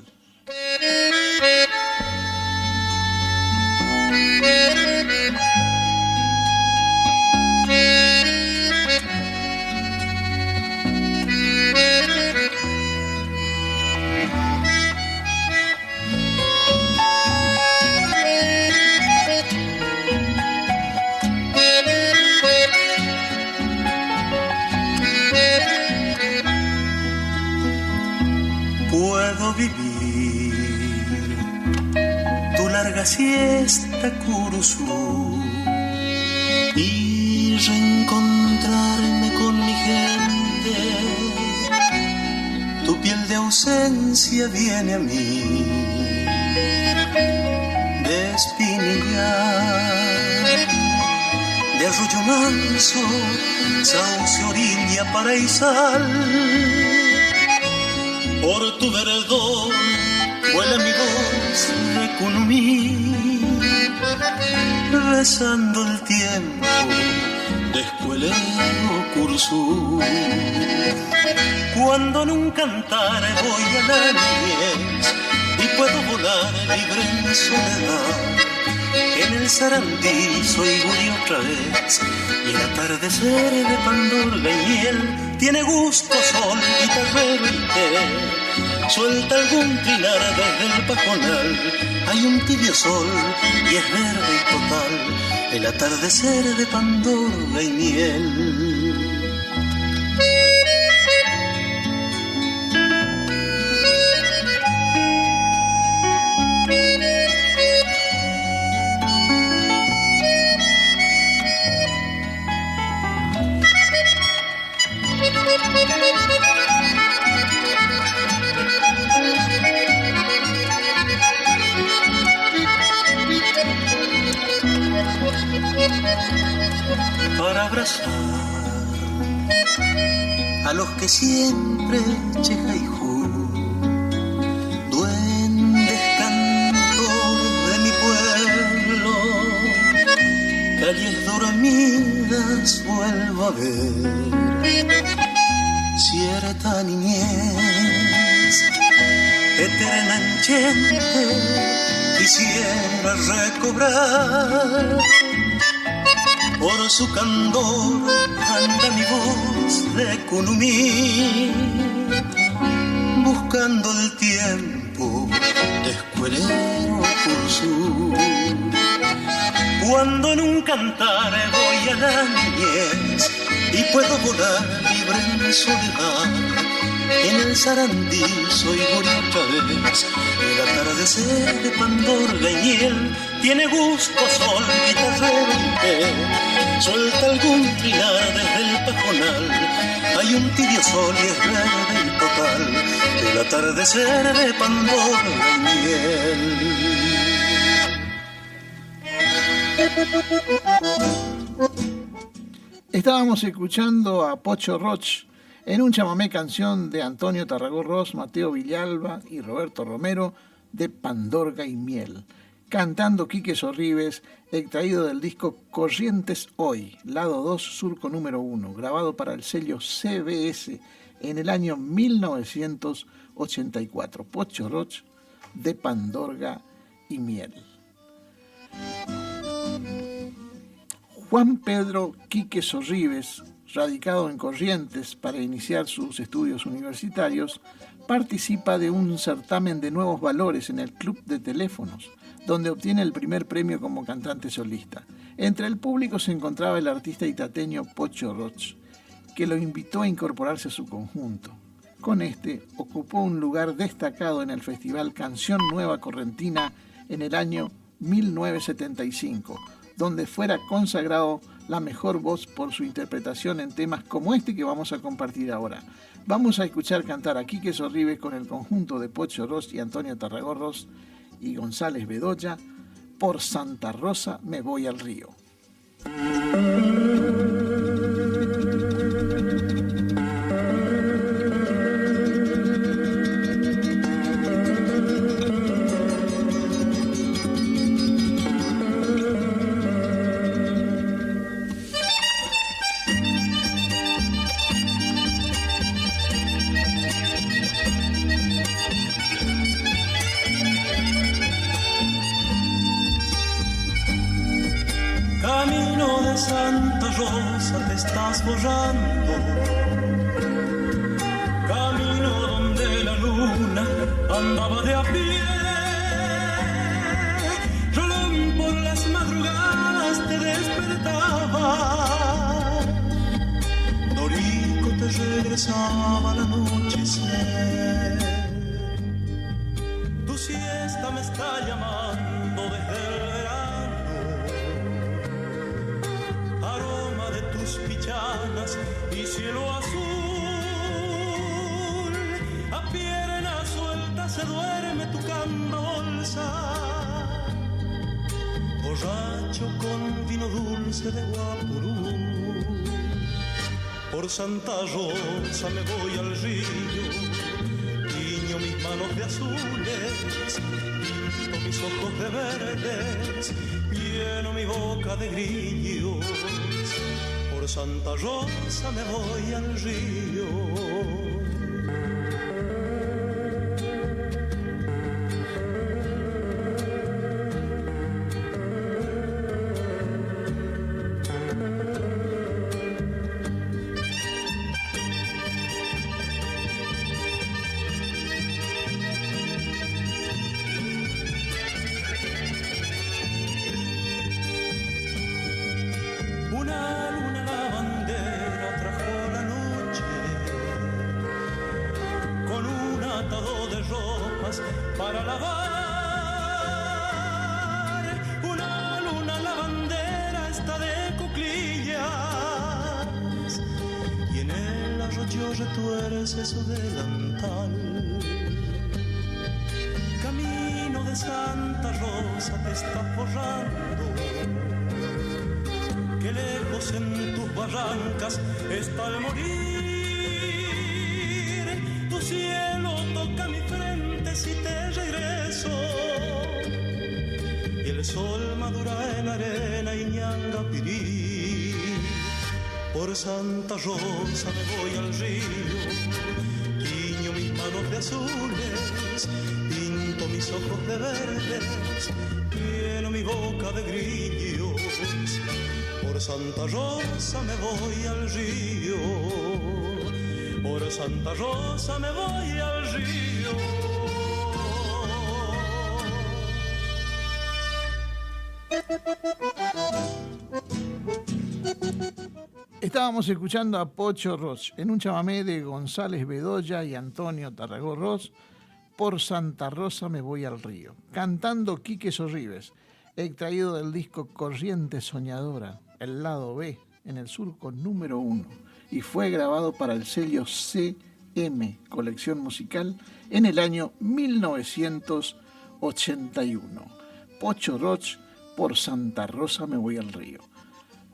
larga siesta Curuzú y reencontrarme con mi gente. Tu piel de ausencia viene a mí de Espinillar, de Arroyo Manso, Sauce, Orilla, Paraísal. Por tu verdor vuela mi voz de Cunumí, besando el tiempo de escuelero Curuzú. Cuando en un cantar voy a la niñez y puedo volar libre en soledad, en el Sarandí soy Guri otra vez, y el atardecer de Pandorga y miel tiene gusto sol, guitarrero y té. Suelta algún trinar desde el pajonal, hay un tibio sol y es verde y total, el atardecer de Pandorga y miel. Para abrazar a los que siempre Chejaijú, duendes cantores de mi pueblo, calles dormidas vuelvo a ver, cierta niñez eterna enchente quisiera recobrar. Por su candor anda mi voz de Cunumí, buscando el tiempo de escuelero Curuzú. Cuando en un cantar voy a la niñez y puedo volar libre en soledad, en el Sarandí soy Guri otra vez, el atardecer de Pandorga y miel tiene gusto sol, guitarrero y té. Suelta algún trinar desde el pajonal, hay un tibio sol y es verde y total, el atardecer de Pandorga y miel. Estábamos escuchando a Pocho Roch en un chamamé canción de Antonio Tarragó-Ros, Mateo Villalba y Roberto Romero de Pandorga y Miel, cantando Quique Sorribes, extraído del disco Corrientes Hoy, lado 2, surco número 1, grabado para el sello CBS en el año 1984. Pocho Roch de Pandorga y Miel. Juan Pedro Quique Sorribes, radicado en Corrientes para iniciar sus estudios universitarios, participa de un certamen de nuevos valores en el Club de Teléfonos, donde obtiene el primer premio como cantante solista. Entre el público se encontraba el artista itateño Pocho Roch, que lo invitó a incorporarse a su conjunto. Con este, ocupó un lugar destacado en el Festival Canción Nueva Correntina en el año 1975, donde fuera consagrado la mejor voz por su interpretación en temas como este que vamos a compartir ahora. Vamos a escuchar cantar a Quique Sorribes con el conjunto de Pocho Roch y Antonio Tarragó-Ros y González Bedoya, Por Santa Rosa me voy al río. Camino de Santa Rosa te estás borrando, camino donde la luna andaba de a pie. Rolón por las madrugadas te despertaba, Dorico te regresaba al anochecer. Tu siesta me está llamando de borracho con vino dulce de Guapurú. Por Santa Rosa me voy al río, tiño mis manos de azules, pinto mis ojos de verdes, lleno mi boca de grillos. Por Santa Rosa me voy al río. Retuerce su delantal. Camino de Santa Rosa te estás borrando, que lejos en tus barrancas está el morir. Tu cielo toca mi frente si te regreso, y el sol madura en arena y ñanga pirí. Por Santa Rosa me voy al río, tiño mis manos de azules, pinto mis ojos de verdes, lleno mi boca de grillos. Por Santa Rosa me voy al río, por Santa Rosa me voy al río. Estábamos escuchando a Pocho Roch en un chamamé de González Bedoya y Antonio Tarragó Roch. Por Santa Rosa me voy al río, cantando Quique Sorribes, extraído del disco Corriente Soñadora, el lado B, en el surco número 1, y fue grabado para el sello CM, Colección Musical, en el año 1981. Pocho Roch, Por Santa Rosa me voy al río.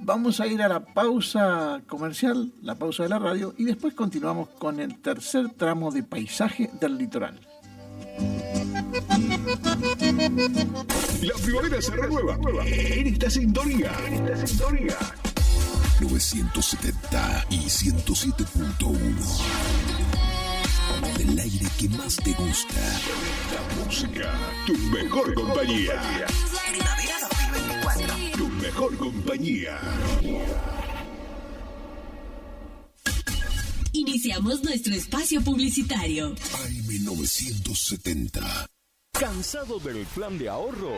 Vamos a ir a la pausa comercial, la pausa de la radio, y después continuamos con el tercer tramo de Paisaje del Litoral. La primavera se renueva en esta sintonía. 970 y 107.1. El aire que más te gusta. La música, tu mejor compañía. Primavera 2024. Tu mejor compañía. Iniciamos nuestro espacio publicitario. AM 970. ¿Cansado del plan de ahorro?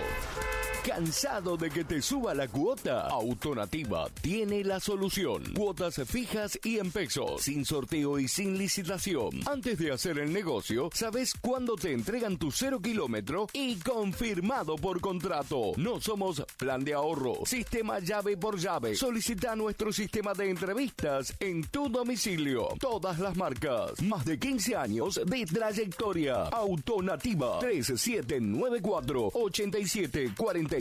¿Cansado de que te suba la cuota? Autonativa tiene la solución. Cuotas fijas y en pesos, sin sorteo y sin licitación. Antes de hacer el negocio, sabes cuándo te entregan tu 0 kilómetro y confirmado por contrato. No somos plan de ahorro, sistema llave por llave. Solicita nuestro sistema de entrevistas en tu domicilio. Todas las marcas. Más de 15 años de trayectoria. Autonativa 3794-874717.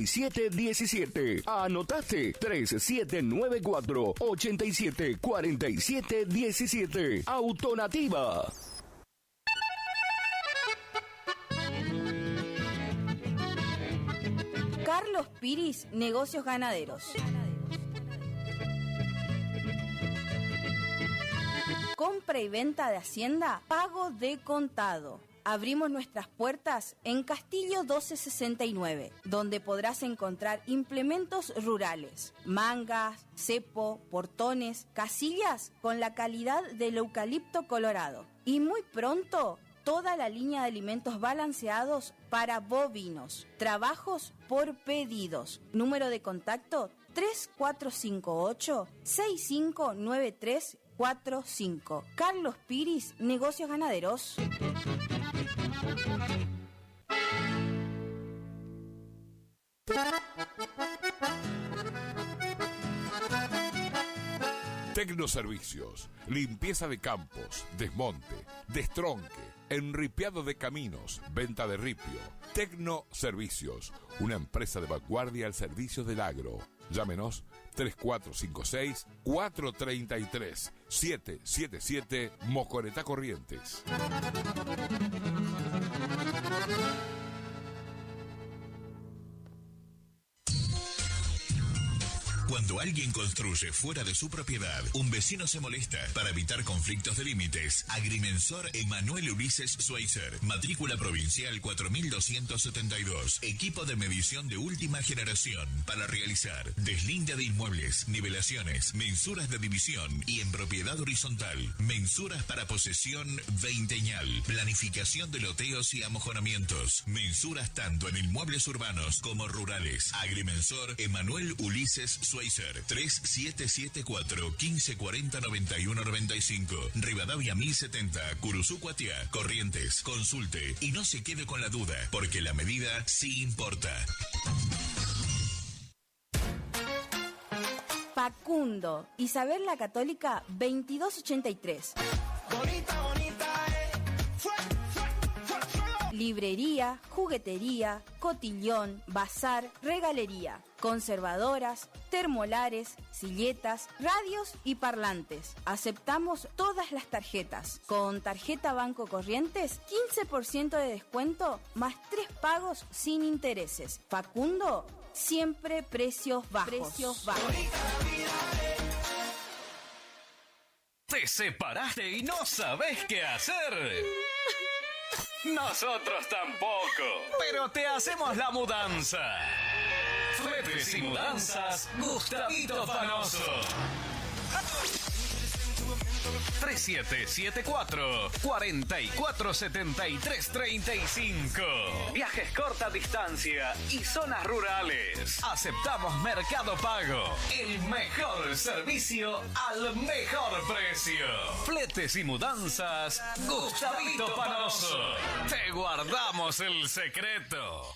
¿Anotaste? 3794-874717. Autonativa. Carlos Piris, Negocios Ganaderos. Compra y venta de hacienda, pago de contado. Abrimos nuestras puertas en Castillo 1269, donde podrás encontrar implementos rurales, mangas, cepo, portones, casillas con la calidad del eucalipto colorado. Y muy pronto, toda la línea de alimentos balanceados para bovinos. Trabajos por pedidos. Número de contacto 3458-659345. Carlos Piris, Negocios Ganaderos. Tecnoservicios, limpieza de campos, desmonte, destronque, enripiado de caminos, venta de ripio, Tecnoservicios, una empresa de vanguardia al servicio del agro. Llámenos 3456-433-777 Mocoretá Corrientes. Cuando alguien construye fuera de su propiedad, un vecino se molesta. Para evitar conflictos de límites, Agrimensor Emanuel Ulises Schweitzer, matrícula provincial 4272, equipo de medición de última generación para realizar deslinde de inmuebles, nivelaciones, mensuras de división y en propiedad horizontal, mensuras para posesión veinteñal, planificación de loteos y amojonamientos, mensuras tanto en inmuebles urbanos como rurales. Agrimensor Emanuel Ulises Schweitzer, 3774 1540 9195, Rivadavia 1070, Curuzú Cuatiá, Corrientes. Consulte y no se quede con la duda, porque la medida sí importa. Facundo, Isabel la Católica 2283. Bonita, bonita, Librería, juguetería, cotillón, bazar, regalería, conservadoras, termolares, silletas, radios y parlantes. Aceptamos todas las tarjetas. Con tarjeta Banco Corrientes, 15% de descuento más 3 pagos sin intereses. Facundo, siempre precios bajos. ¿Te separaste y no sabés qué hacer? Nosotros tampoco, pero te hacemos la mudanza. Fletes y mudanzas, Gustavito Panoso. 3774-447335. Viajes corta distancia y zonas rurales. Aceptamos Mercado Pago. El mejor servicio al mejor precio. Fletes y mudanzas, Gustavito Panoso. Te guardamos el secreto.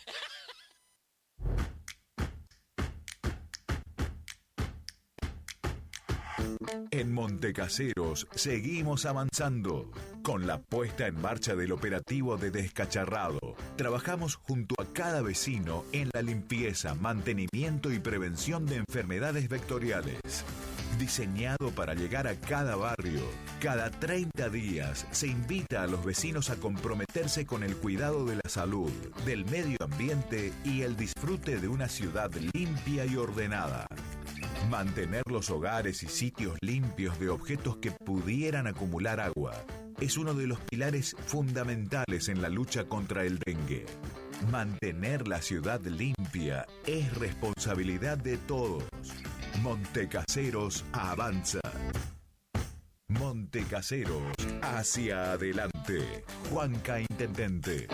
En Montecaseros seguimos avanzando con la puesta en marcha del operativo de descacharrado. Trabajamos junto a cada vecino en la limpieza, mantenimiento y prevención de enfermedades vectoriales. Diseñado para llegar a cada barrio, cada 30 días se invita a los vecinos a comprometerse con el cuidado de la salud, del medio ambiente y el disfrute de una ciudad limpia y ordenada. Mantener los hogares y sitios limpios de objetos que pudieran acumular agua es uno de los pilares fundamentales en la lucha contra el dengue. Mantener la ciudad limpia es responsabilidad de todos. Montecaseros avanza. Montecaseros hacia adelante. Juanca Intendente.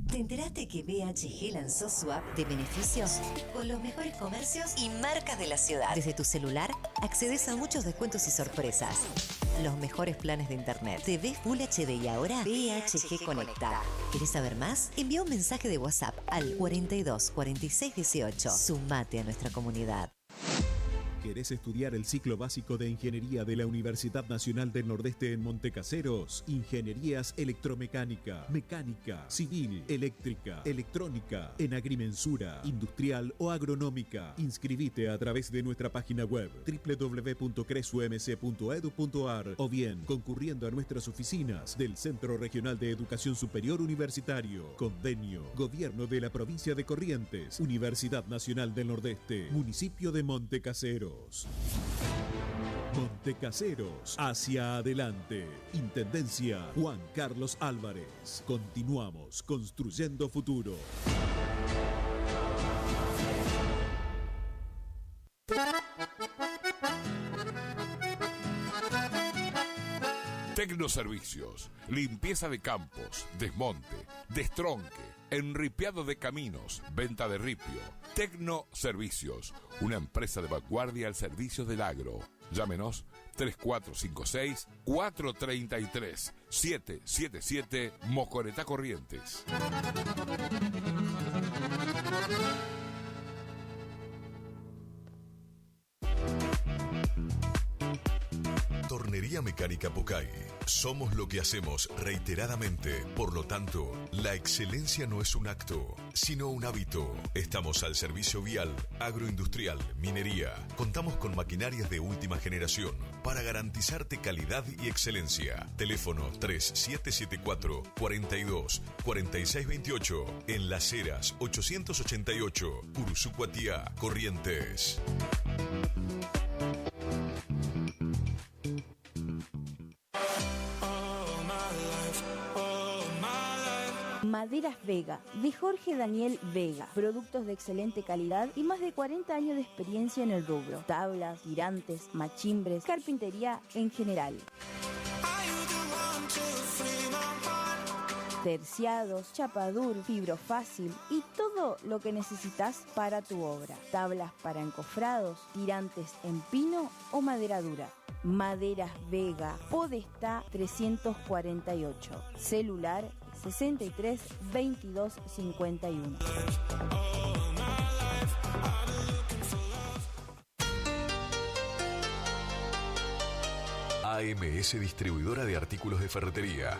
¿Te enteraste que BHG lanzó su app de beneficios con los mejores comercios y marcas de la ciudad? Desde tu celular accedes a muchos descuentos y sorpresas. Los mejores planes de internet. TV Full HD y ahora BHG Conecta. ¿Querés saber más? Envía un mensaje de WhatsApp al 42 46 18. Sumate a nuestra comunidad. ¿Querés estudiar el ciclo básico de Ingeniería de la Universidad Nacional del Nordeste en Montecaseros? Ingenierías electromecánica, mecánica, civil, eléctrica, electrónica, en agrimensura, industrial o agronómica. Inscribite a través de nuestra página web www.cresumc.edu.ar o bien concurriendo a nuestras oficinas del Centro Regional de Educación Superior Universitario. Convenio, Gobierno de la Provincia de Corrientes, Universidad Nacional del Nordeste, Municipio de Montecaseros. Montecaseros, hacia adelante. Intendencia Juan Carlos Álvarez. Continuamos construyendo futuro. Tecnoservicios, limpieza de campos, desmonte, destronque, enripiado de caminos, venta de ripio. Tecnoservicios, una empresa de vanguardia al servicio del agro. Llámenos 3456-433-777 Mocoretá Corrientes. Tornería Mecánica Pucay. Somos lo que hacemos reiteradamente. Por lo tanto, la excelencia no es un acto, sino un hábito. Estamos al servicio vial, agroindustrial, minería. Contamos con maquinarias de última generación para garantizarte calidad y excelencia. Teléfono 3774 42 46 28. En Las Heras 888, Curuzú-Cuatiá, Corrientes. Maderas Vega, de Jorge Daniel Vega. Productos de excelente calidad y más de 40 años de experiencia en el rubro. Tablas, tirantes, machimbres, carpintería en general. Terciados, chapadur, fibrofácil y todo lo que necesitas para tu obra. Tablas para encofrados, tirantes en pino o madera dura. Maderas Vega, Podestá 348. Celular 63 22 51. AMS Distribuidora de Artículos de Ferretería.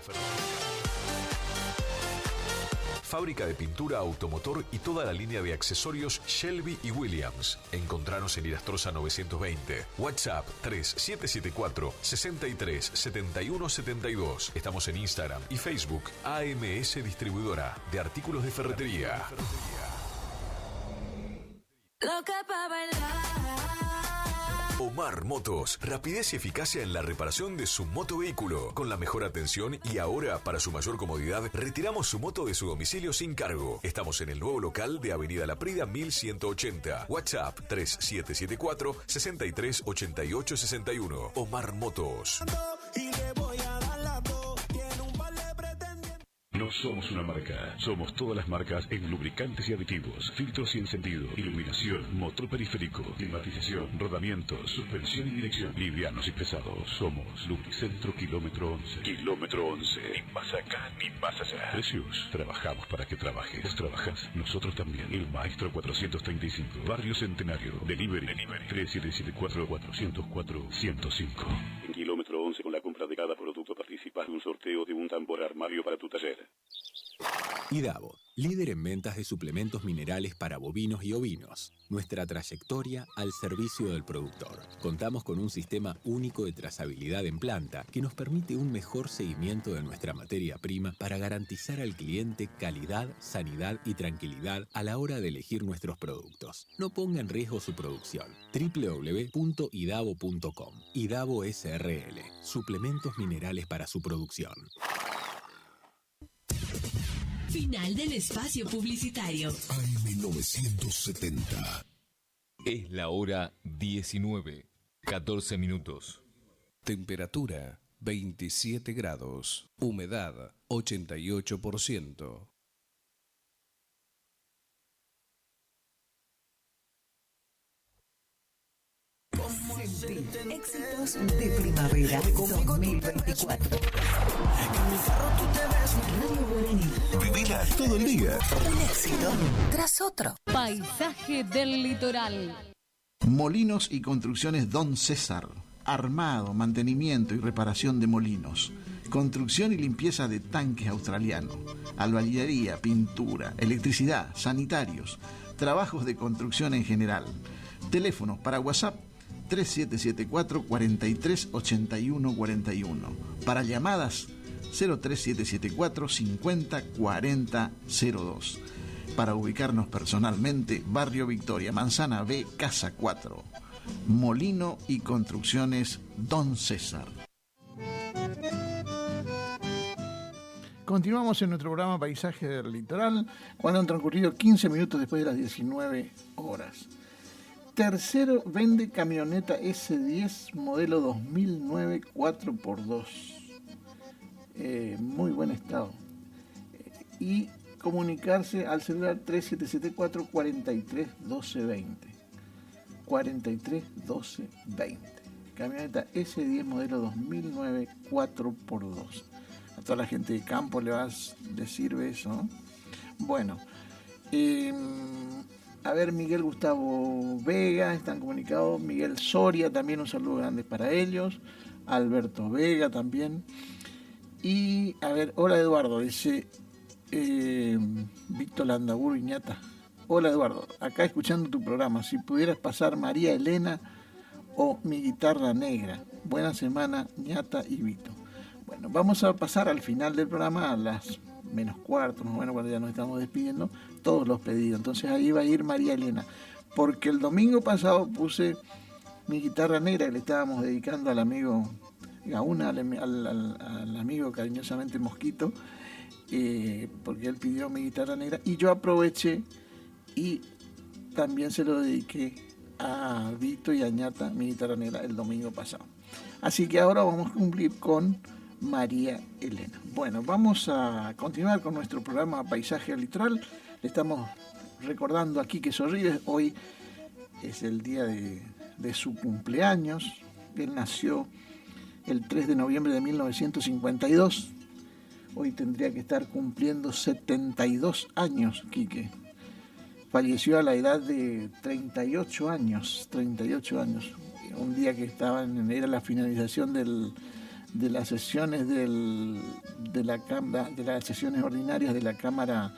Fábrica de pintura, automotor y toda la línea de accesorios Shelby y Williams. Encontranos en Irastrosa 920. WhatsApp 3774 63 71 72. Estamos en Instagram y Facebook. AMS Distribuidora de Artículos de Ferretería. Loca pa' bailar. Omar Motos, rapidez y eficacia en la reparación de su motovehículo, con la mejor atención y ahora, para su mayor comodidad, retiramos su moto de su domicilio sin cargo. Estamos en el nuevo local de Avenida La Prida 1180. WhatsApp 3774 63 88 61. Omar Motos. No somos una marca, somos todas las marcas en lubricantes y aditivos, filtros y encendido, iluminación, motor periférico, climatización, rodamientos, suspensión y dirección, livianos y pesados. Somos Lubricentro Kilómetro 11. Kilómetro 11. Ni más acá ni más allá. Precios. Trabajamos para que trabajes. Vos trabajás, nosotros también. El Maestro 435. Barrio Centenario. Delivery. 3774-404-105. En Kilómetro 11, con la compra de cada producto participas de un sorteo de un tambor armario para tu taller. IDAVO, líder en ventas de suplementos minerales para bovinos y ovinos. Nuestra trayectoria al servicio del productor. Contamos con un sistema único de trazabilidad en planta que nos permite un mejor seguimiento de nuestra materia prima para garantizar al cliente calidad, sanidad y tranquilidad a la hora de elegir nuestros productos. No ponga en riesgo su producción. www.idavo.com. IDAVO SRL. Suplementos minerales para su producción. Final del espacio publicitario. AM970. Es la hora 19, 14 minutos. Temperatura 27 grados. Humedad 88%. Éxitos de primavera 2024. Radio Guaraní. Vivila todo el día. Un éxito tras otro. Paisaje del litoral. Molinos y construcciones Don César. Armado, mantenimiento y reparación de molinos. Construcción y limpieza de tanques australianos. Albañilería, pintura, electricidad, sanitarios. Trabajos de construcción en general. Teléfonos para WhatsApp 3774 43 81 41. Para llamadas 03774 50 40 02. Para ubicarnos personalmente, Barrio Victoria, Manzana B, Casa 4. Molino y Construcciones Don César. Continuamos en nuestro programa Paisaje del Litoral, cuando han transcurrido 15 minutos después de las 19 horas. Tercero vende camioneta S10 modelo 2009 4x2. Muy buen estado. Y comunicarse al celular 3774 43 12 20. 43 12 20. Camioneta S10 modelo 2009 4x2. A toda la gente de campo le sirve eso, ¿no? Bueno, a ver, Miguel Gustavo Vega, están comunicados. Miguel Soria, también un saludo grande para ellos. Alberto Vega también. Y, a ver, hola Eduardo, dice Víctor Landaburu Iñata. Hola Eduardo, acá escuchando tu programa, si pudieras pasar María Elena o Mi Guitarra Negra. Buena semana, Ñata y Vito. Bueno, vamos a pasar al final del programa, a las menos cuarto, más o menos, cuando ya nos estamos despidiendo, todos los pedidos. Entonces ahí va a ir María Elena, porque el domingo pasado puse Mi Guitarra Negra, que le estábamos dedicando al amigo Gauna, al amigo cariñosamente Mosquito, porque él pidió Mi Guitarra Negra, y yo aproveché y también se lo dediqué a Vito y a Ñata, Mi Guitarra Negra, el domingo pasado. Así que ahora vamos a cumplir con María Elena. Bueno, vamos a continuar con nuestro programa Paisaje al Litoral. Le estamos recordando a Quique Sorribes. Hoy es el día de su cumpleaños. Él nació el 3 de noviembre de 1952. Hoy tendría que estar cumpliendo 72 años, Quique. Falleció a la edad de 38 años. Un día que era la finalización de las sesiones de las sesiones ordinarias de la Cámara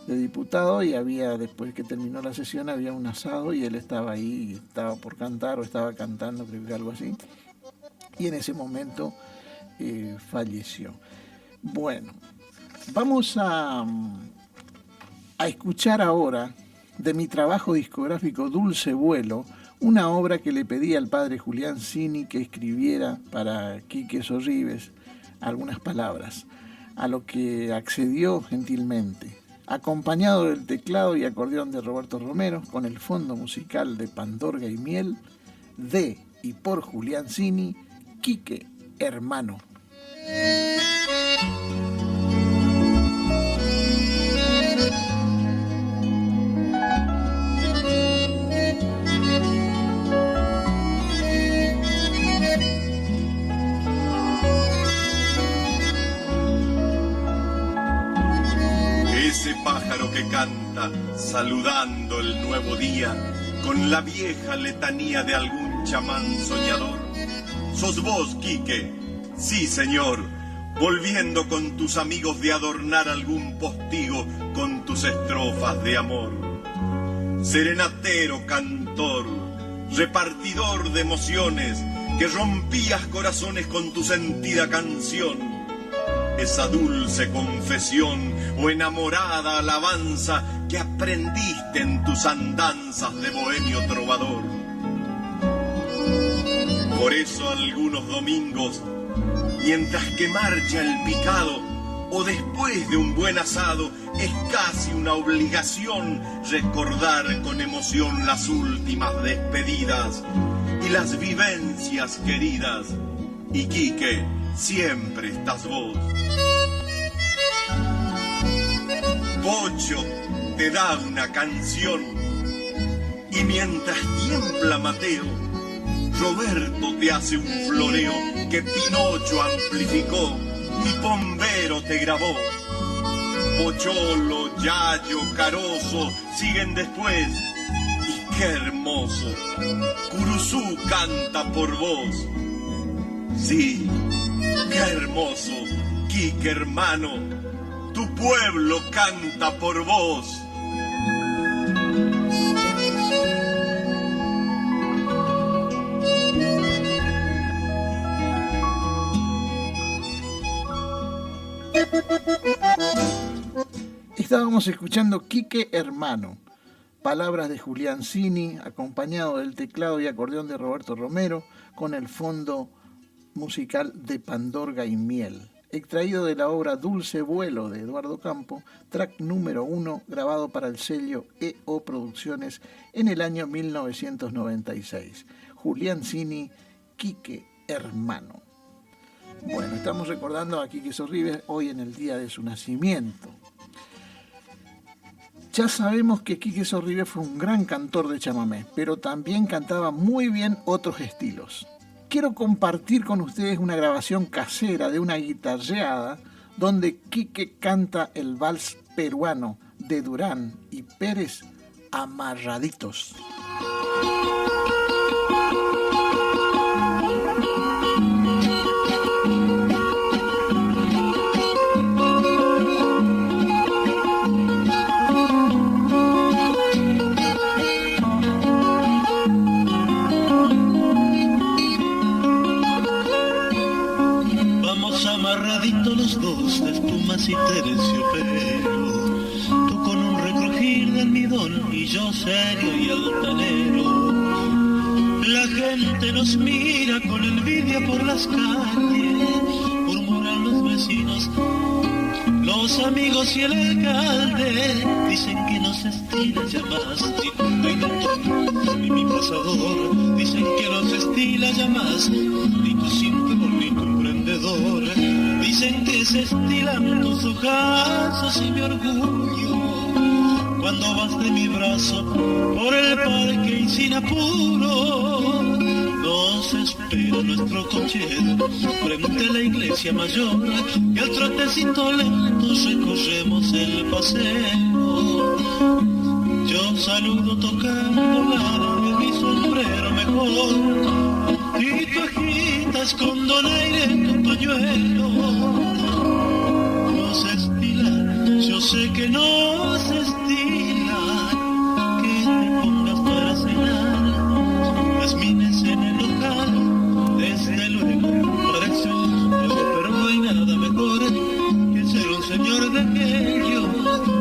de Diputados, y después que terminó la sesión, había un asado y él estaba ahí, estaba por cantar o estaba cantando, creo que algo así, y en ese momento falleció. Bueno, vamos a escuchar ahora de mi trabajo discográfico Dulce Vuelo, una obra que le pedí al padre Julián Cini que escribiera para Quique Sorribes algunas palabras, a lo que accedió gentilmente, acompañado del teclado y acordeón de Roberto Romero, con el fondo musical de Pandorga y Miel, de y por Julián Cini, Quique Hermano. Ese pájaro que canta saludando el nuevo día con la vieja letanía de algún chamán soñador. Sos vos, Quique, sí señor, volviendo con tus amigos de adornar algún postigo con tus estrofas de amor. Serenatero, cantor, repartidor de emociones, que rompías corazones con tu sentida canción. Esa dulce confesión o enamorada alabanza que aprendiste en tus andanzas de bohemio trovador. Por eso algunos domingos, mientras que marcha el picado o después de un buen asado, es casi una obligación recordar con emoción las últimas despedidas y las vivencias queridas. Y Quique, siempre estás vos. Pocho te da una canción y mientras tiembla Mateo, Roberto te hace un floreo que Pinocho amplificó y Pombero te grabó. Pocholo, Yayo, Caroso siguen después, y qué hermoso, Curuzú canta por vos. Sí, qué hermoso, Quique hermano, tu pueblo canta por vos. Estábamos escuchando Quique Hermano, palabras de Julián Cini, acompañado del teclado y acordeón de Roberto Romero, con el fondo musical de Pandorga y Miel, extraído de la obra Dulce Vuelo de Eduardo Campo, track número 1, grabado para el sello EO Producciones en el año 1996. Julián Cini, Quique Hermano. Bueno, estamos recordando a Quique Sorribes hoy en el día de su nacimiento. Ya sabemos que Quique Sorribes fue un gran cantor de chamamé, pero también cantaba muy bien otros estilos. Quiero compartir con ustedes una grabación casera de una guitarreada donde Quique canta el vals peruano de Durán y Pérez, Amarraditos. bufón y yo serio y altanero. La gente nos mira con envidia por las calles, murmuran los vecinos, los amigos y el alcalde. Dicen que no se estila ya más ni mi pasador. Dicen que no se estila ya más ni tu simple ni tu emprendedor. Dicen que se estilan tus ojazos y mi orgullo cuando vas de mi brazo por el parque y sin apuro. Nos espera nuestro cochero frente a la iglesia mayor y al trotecito lento recorremos el paseo. Yo saludo tocando la de mi sombrero mejor y tú agitas con donaire tu pañuelo. No se estila, yo sé que no se estila que te pongas para cenar las minas en el local. Desde luego parece un juego, pero no hay nada mejor que ser un señor de aquello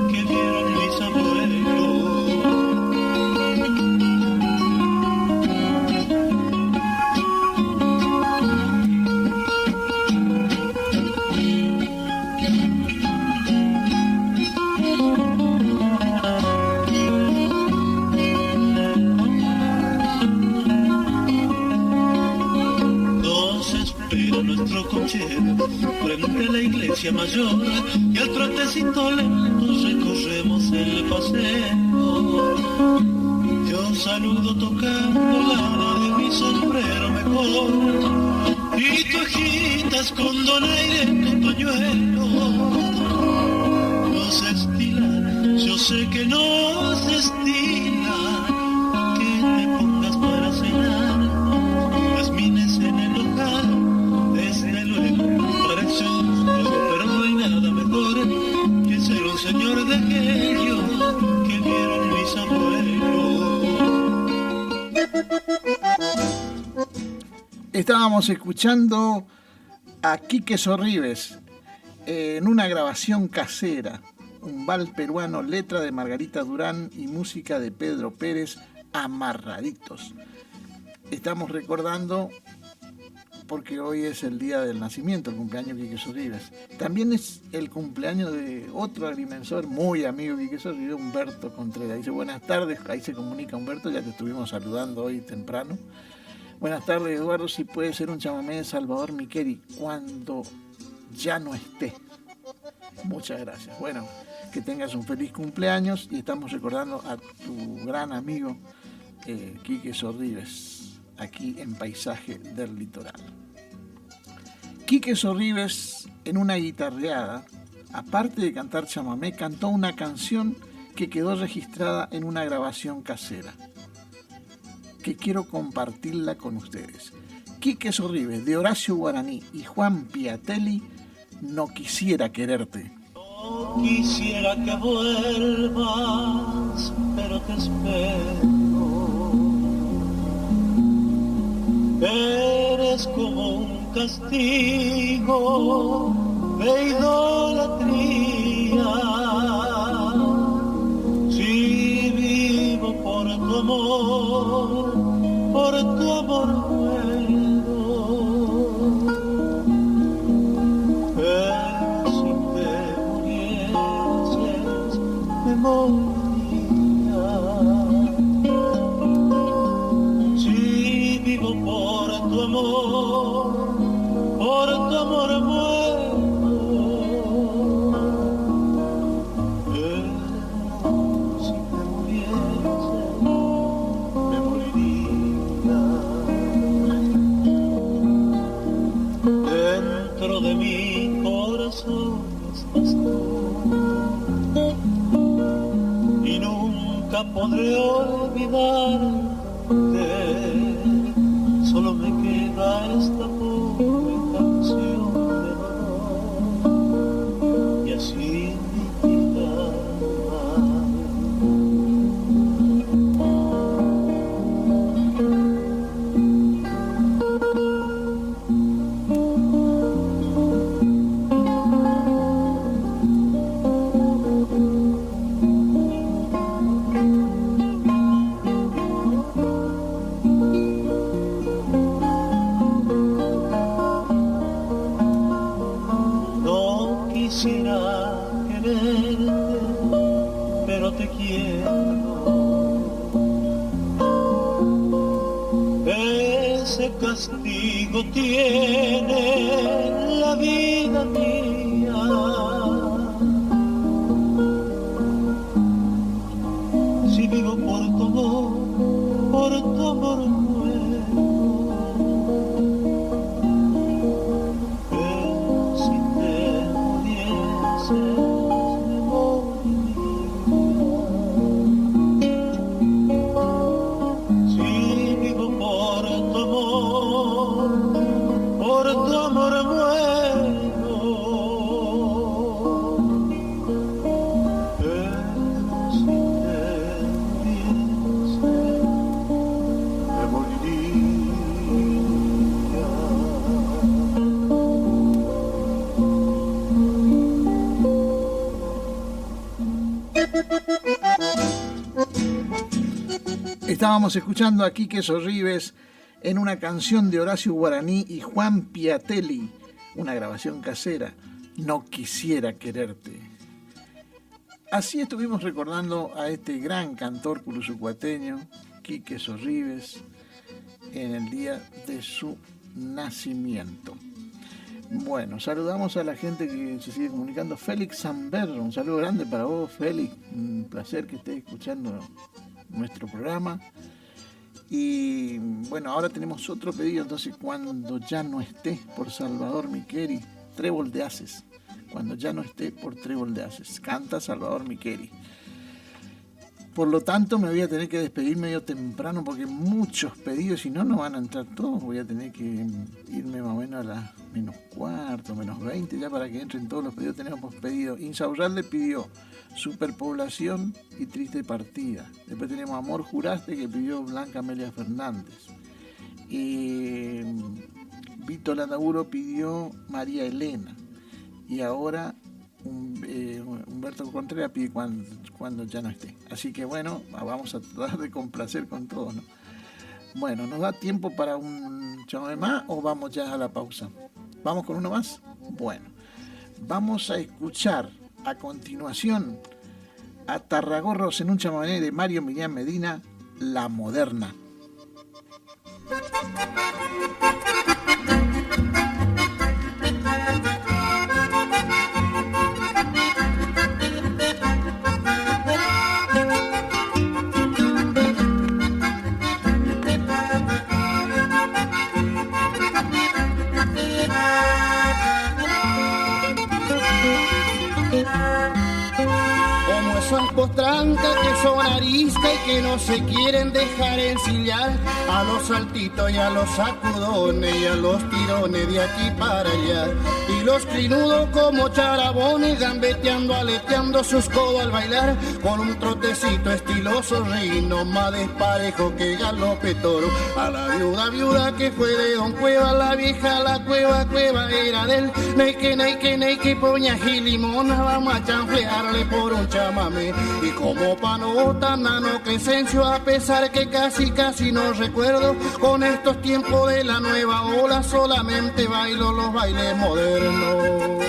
que vieron mis abuelos. Nuestro cochero frente a la iglesia mayor y al trotecito lento recorremos el paseo. Yo saludo tocando la de mi sombrero mejor y tú agitas con donaire tu pañuelo. No se estila, yo sé que no se estila que te pongas para cenar las minas en el local. Desde luego parece un juego, pero no hay nada mejor que ser un señor de aquello que vieron mis abuelos. Estábamos escuchando a Quique Sorribes en una grabación casera, un vals peruano, letra de Margarita Durán y música de Pedro Pérez, Amarraditos. Estamos recordando porque hoy es el día del nacimiento, el cumpleaños de Quique Sorribes. También es el cumpleaños de otro agrimensor muy amigo de Quique Sorribes, Humberto Contreras. Dice, buenas tardes, ahí se comunica Humberto, ya te estuvimos saludando hoy temprano. Buenas tardes, Eduardo, si puede ser un chamamé de Salvador Miqueri cuando ya no esté. Muchas gracias. Bueno, que tengas un feliz cumpleaños y estamos recordando a tu gran amigo Quique Sorribes, aquí en Paisaje del Litoral. Quique Sorribes, en una guitarreada, aparte de cantar chamamé, cantó una canción que quedó registrada en una grabación casera, que quiero compartirla con ustedes. Quique Sorribes, de Horacio Guaraní y Juan Piatelli, No quisiera quererte. No quisiera que vuelvas, pero te espero. Eres como un castigo de idolatría. Si vivo por tu amor muero. Pero si te murieses, me moriría. Si vivo por tu amor muero. Si te murieses, me moriría. Dentro de mi corazón estás tú y nunca podré olvidarte. Solo me queda esta pobre canción de dolor y así mi vida quiero. Ese castigo tiene la vida mía. Si vivo por tu amor nuevo, si te murieses me moriría. Si vivo por tu amor muero. Estábamos escuchando a Quique Sorribes en una canción de Horacio Guaraní y Juan Piatelli, una grabación casera, No quisiera quererte. Así estuvimos recordando a este gran cantor culusucuateño, Quique Sorribes, en el día de su nacimiento. Bueno, saludamos a la gente que se sigue comunicando. Félix Zamberro, un saludo grande para vos, Félix. Un placer que estés escuchando nuestro programa. Y bueno, ahora tenemos otro pedido, entonces Cuando ya no esté, por Salvador Miqueri, Trébol de Haces. Cuando ya no esté, por Trébol de Haces. Canta Salvador Miqueri. Por lo tanto, me voy a tener que despedir medio temprano porque muchos pedidos, y no van a entrar todos. Voy a tener que irme más o menos a las -4, -20, ya para que entren todos los pedidos. Tenemos pedido. Insaurralde pidió Superpoblación y Triste Partida. Después tenemos Amor Juraste, que pidió Blanca Amelia Fernández. Y Vito Landaburo pidió María Elena. Y ahora Humberto Contreras pide cuando ya no esté. Así que bueno, vamos a tratar de complacer con todos, ¿no? Bueno, ¿nos da tiempo para un chamamé más o vamos ya a la pausa? ¿Vamos con uno más? Bueno, vamos a escuchar a continuación a Tarragorros en un chamamé de Mario Millán Medina, La Moderna. Son postrancas que son aristas y que no se quieren dejar ensillar a los saltitos y a los sacudones y a los tirones de aquí para allá. Y los crinudos como charabones gambeteando, aleteando sus codos al bailar con un trotecito estiloso reino más desparejo que galope toro. A la viuda que fue de Don Cueva, la vieja la cueva era de él. Neike, poña gilimona, vamos a chanflearle por un chamamé. Y como panota, Nano Crescencio, a pesar que casi no recuerdo, con estos tiempos de la nueva ola solamente bailo los bailes modernos.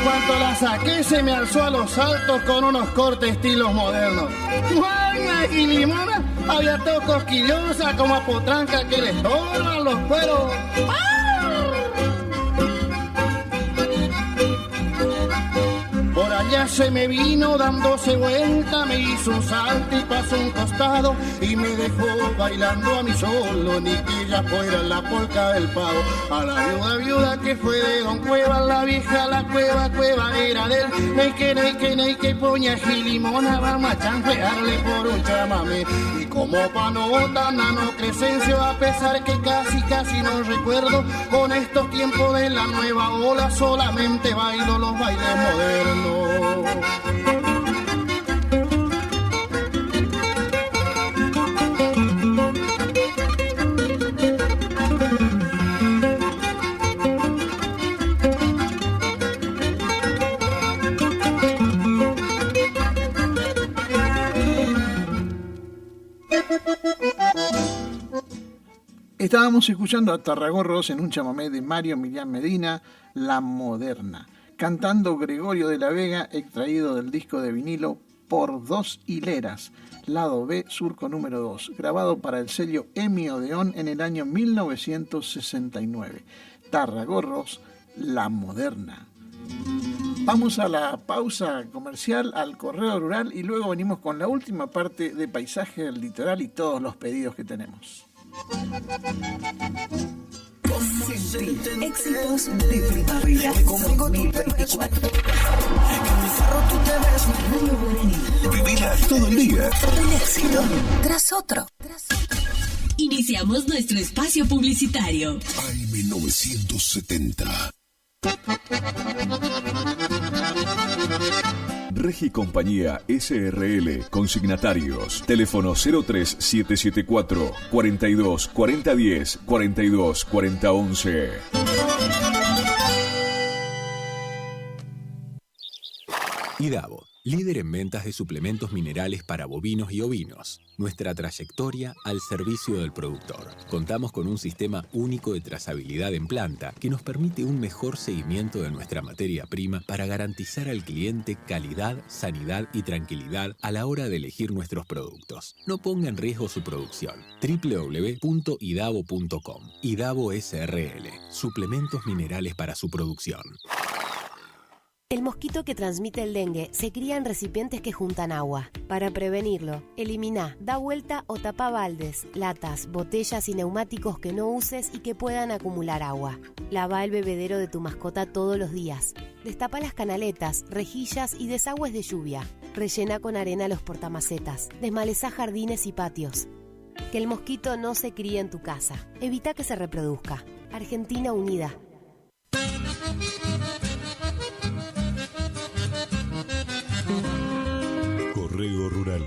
Cuando la saqué se me alzó a los saltos con unos cortes estilos modernos. ¡Guarda y limona! Había todo cosquillosa como a potranca que le estorban los cueros. Por allá se me vino dándose vuelta, me hizo un salto y pasó un costado y me dejó bailando a mí solo, ni que ella fuera la polca del pavo. A la viuda que fue de Don Cueva, la vieja la cueva era de él. Neike, poña gilimona, vamos a chanflearle por un chamamé. Y como panota, Nano Crescencio, a pesar que casi no recuerdo, con estos tiempos de la nueva ola solamente bailo los bailes modernos. Estábamos escuchando a Tarragorros en un chamamé de Mario Millán Medina, La Moderna, cantando Gregorio de la Vega, extraído del disco de vinilo Por Dos Hileras, lado B, surco número 2, grabado para el sello EMI Odeón en el año 1969. Tarragorros, La Moderna. Vamos a la pausa comercial, al correo rural, y luego venimos con la última parte de Paisaje del Litoral y todos los pedidos que tenemos. Consentí. Éxitos de primavera 2024. En mi carro tú te ves muy bonito. Vivila todo el día. Un éxito tras otro. Iniciamos nuestro espacio publicitario. AM970. Regi Compañía SRL, consignatarios, teléfono 03774 42 40 10 42 40 11. IDAVO, líder en ventas de suplementos minerales para bovinos y ovinos. Nuestra trayectoria al servicio del productor. Contamos con un sistema único de trazabilidad en planta que nos permite un mejor seguimiento de nuestra materia prima para garantizar al cliente calidad, sanidad y tranquilidad a la hora de elegir nuestros productos. No ponga en riesgo su producción. www.idavo.com. IDAVO SRL. Suplementos minerales para su producción. El mosquito que transmite el dengue se cría en recipientes que juntan agua. Para prevenirlo, elimina, da vuelta o tapa baldes, latas, botellas y neumáticos que no uses y que puedan acumular agua. Lava el bebedero de tu mascota todos los días. Destapa las canaletas, rejillas y desagües de lluvia. Rellena con arena los portamacetas. Desmaleza jardines y patios. Que el mosquito no se críe en tu casa. Evita que se reproduzca. Argentina Unida. Correo Rural.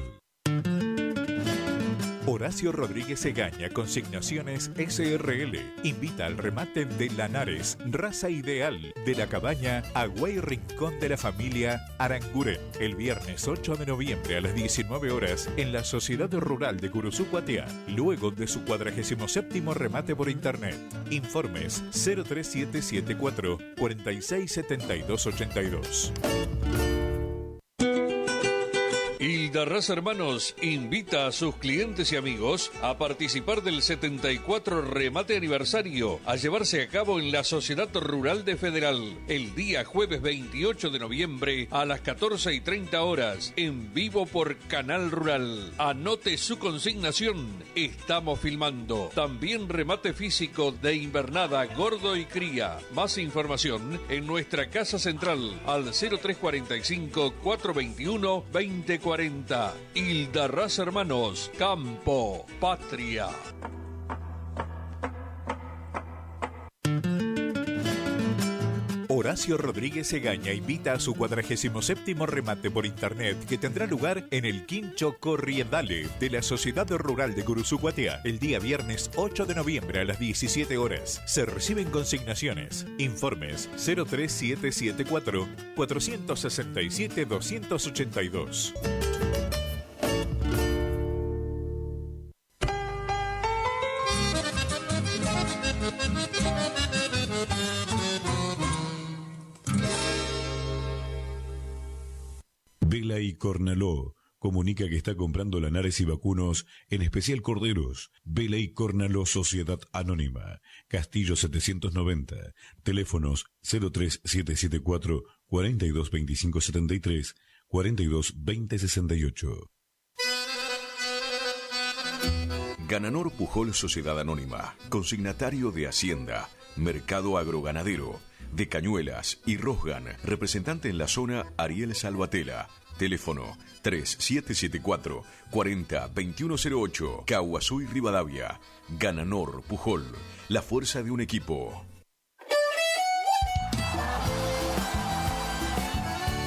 Horacio Rodríguez Egaña, Consignaciones SRL, invita al remate de Lanares, raza ideal, de la cabaña Agua y Rincón de la familia Aranguren, el viernes 8 de noviembre a las 19 horas en la Sociedad Rural de Curuzú Cuatiá, luego de su 47º remate por internet. Informes 03774 467282. Hildarraz Hermanos invita a sus clientes y amigos a participar del 74 remate aniversario a llevarse a cabo en la Sociedad Rural de Federal el día jueves 28 de noviembre a las 14:30 horas en vivo por Canal Rural. Anote su consignación, estamos filmando. También remate físico de invernada, gordo y cría. Más información en nuestra casa central al 0345 421 2040. Hildarraz Hermanos, Campo, Patria. Horacio Rodríguez Egaña invita a su 47º remate por internet que tendrá lugar en el Quincho Corriendale de la Sociedad Rural de Curuzú Cuatiá el día viernes 8 de noviembre a las 17 horas. Se reciben consignaciones. Informes 03774 467 282. Vela y Cornaló comunica que está comprando Lanares y vacunos, en especial corderos. Vela y Cornaló Sociedad Anónima, Castillo 790, teléfonos 03774 422573, 422068. Gananor Pujol Sociedad Anónima, consignatario de Hacienda, Mercado Agroganadero, de Cañuelas y Rosgan, representante en la zona Ariel Salvatela, teléfono 3774 402108, Caguazú y Rivadavia. Gananor Pujol, la fuerza de un equipo.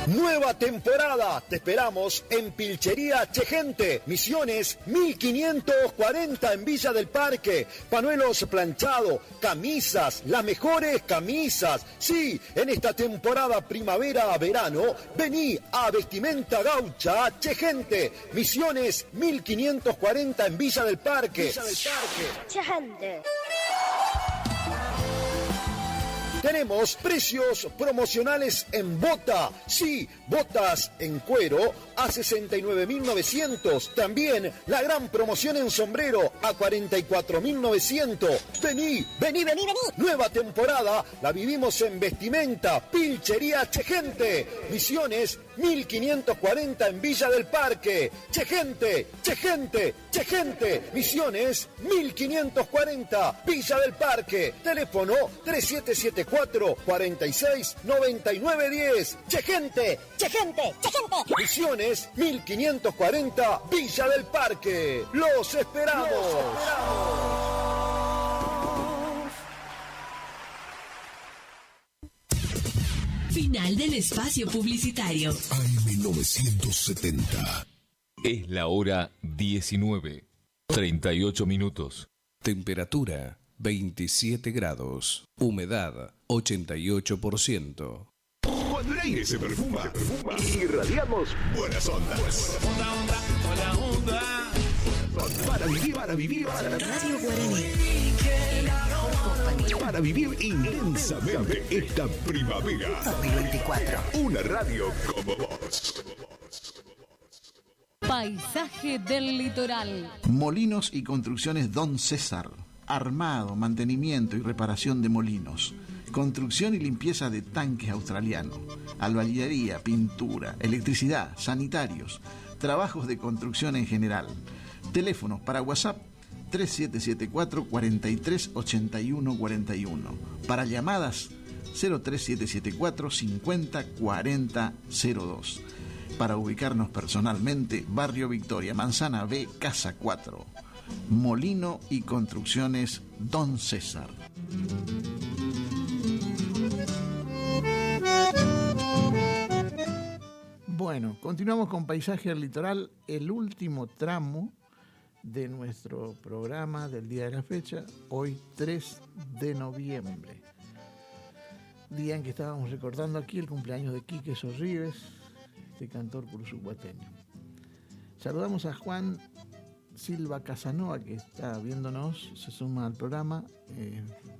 Nueva temporada, te esperamos en Pilchería Chegente, Misiones 1540 en Villa del Parque, pañuelos planchado, camisas, las mejores camisas. Sí, en esta temporada primavera a verano, vení a Vestimenta Gaucha Chegente, Misiones 1540 en Villa del Parque. Chegente. Tenemos precios promocionales en bota. Sí, botas en cuero a 69.900. También la gran promoción en sombrero a 44.900. Vení. Nueva temporada la vivimos en vestimenta. Pilchería Chegente. Misiones 1540 en Villa del Parque. Chegente. Misiones 1540 Villa del Parque. Teléfono 3774-469910. Chegente. Misiones 1540 Villa del Parque. Los esperamos. Final del espacio publicitario. AM970. Es la hora 19, 38 minutos. Temperatura 27 grados. Humedad 88%. Cuando el aire se perfuma, irradiamos buenas ondas. Onda. Para vivir. Radio Guaraní. Para vivir intensamente esta primavera. 2024. Una radio como vos. Paisaje del litoral. Molinos y construcciones Don César. Armado, mantenimiento y reparación de molinos. Construcción y limpieza de tanques australianos. Albañilería, pintura, electricidad, sanitarios. Trabajos de construcción en general. Teléfonos para WhatsApp 3774 43 81 41. Para llamadas 03774 50 40 02. Para ubicarnos personalmente, Barrio Victoria, Manzana B, Casa 4. Molino y Construcciones Don César. Bueno, continuamos con Paisaje del Litoral, el último tramo de nuestro programa del día de la fecha, hoy 3 de noviembre. Día en que estábamos recordando aquí el cumpleaños de Quique Sorribes, este cantor cursucuateño. Saludamos a Juan Silva Casanova, que está viéndonos, se suma al programa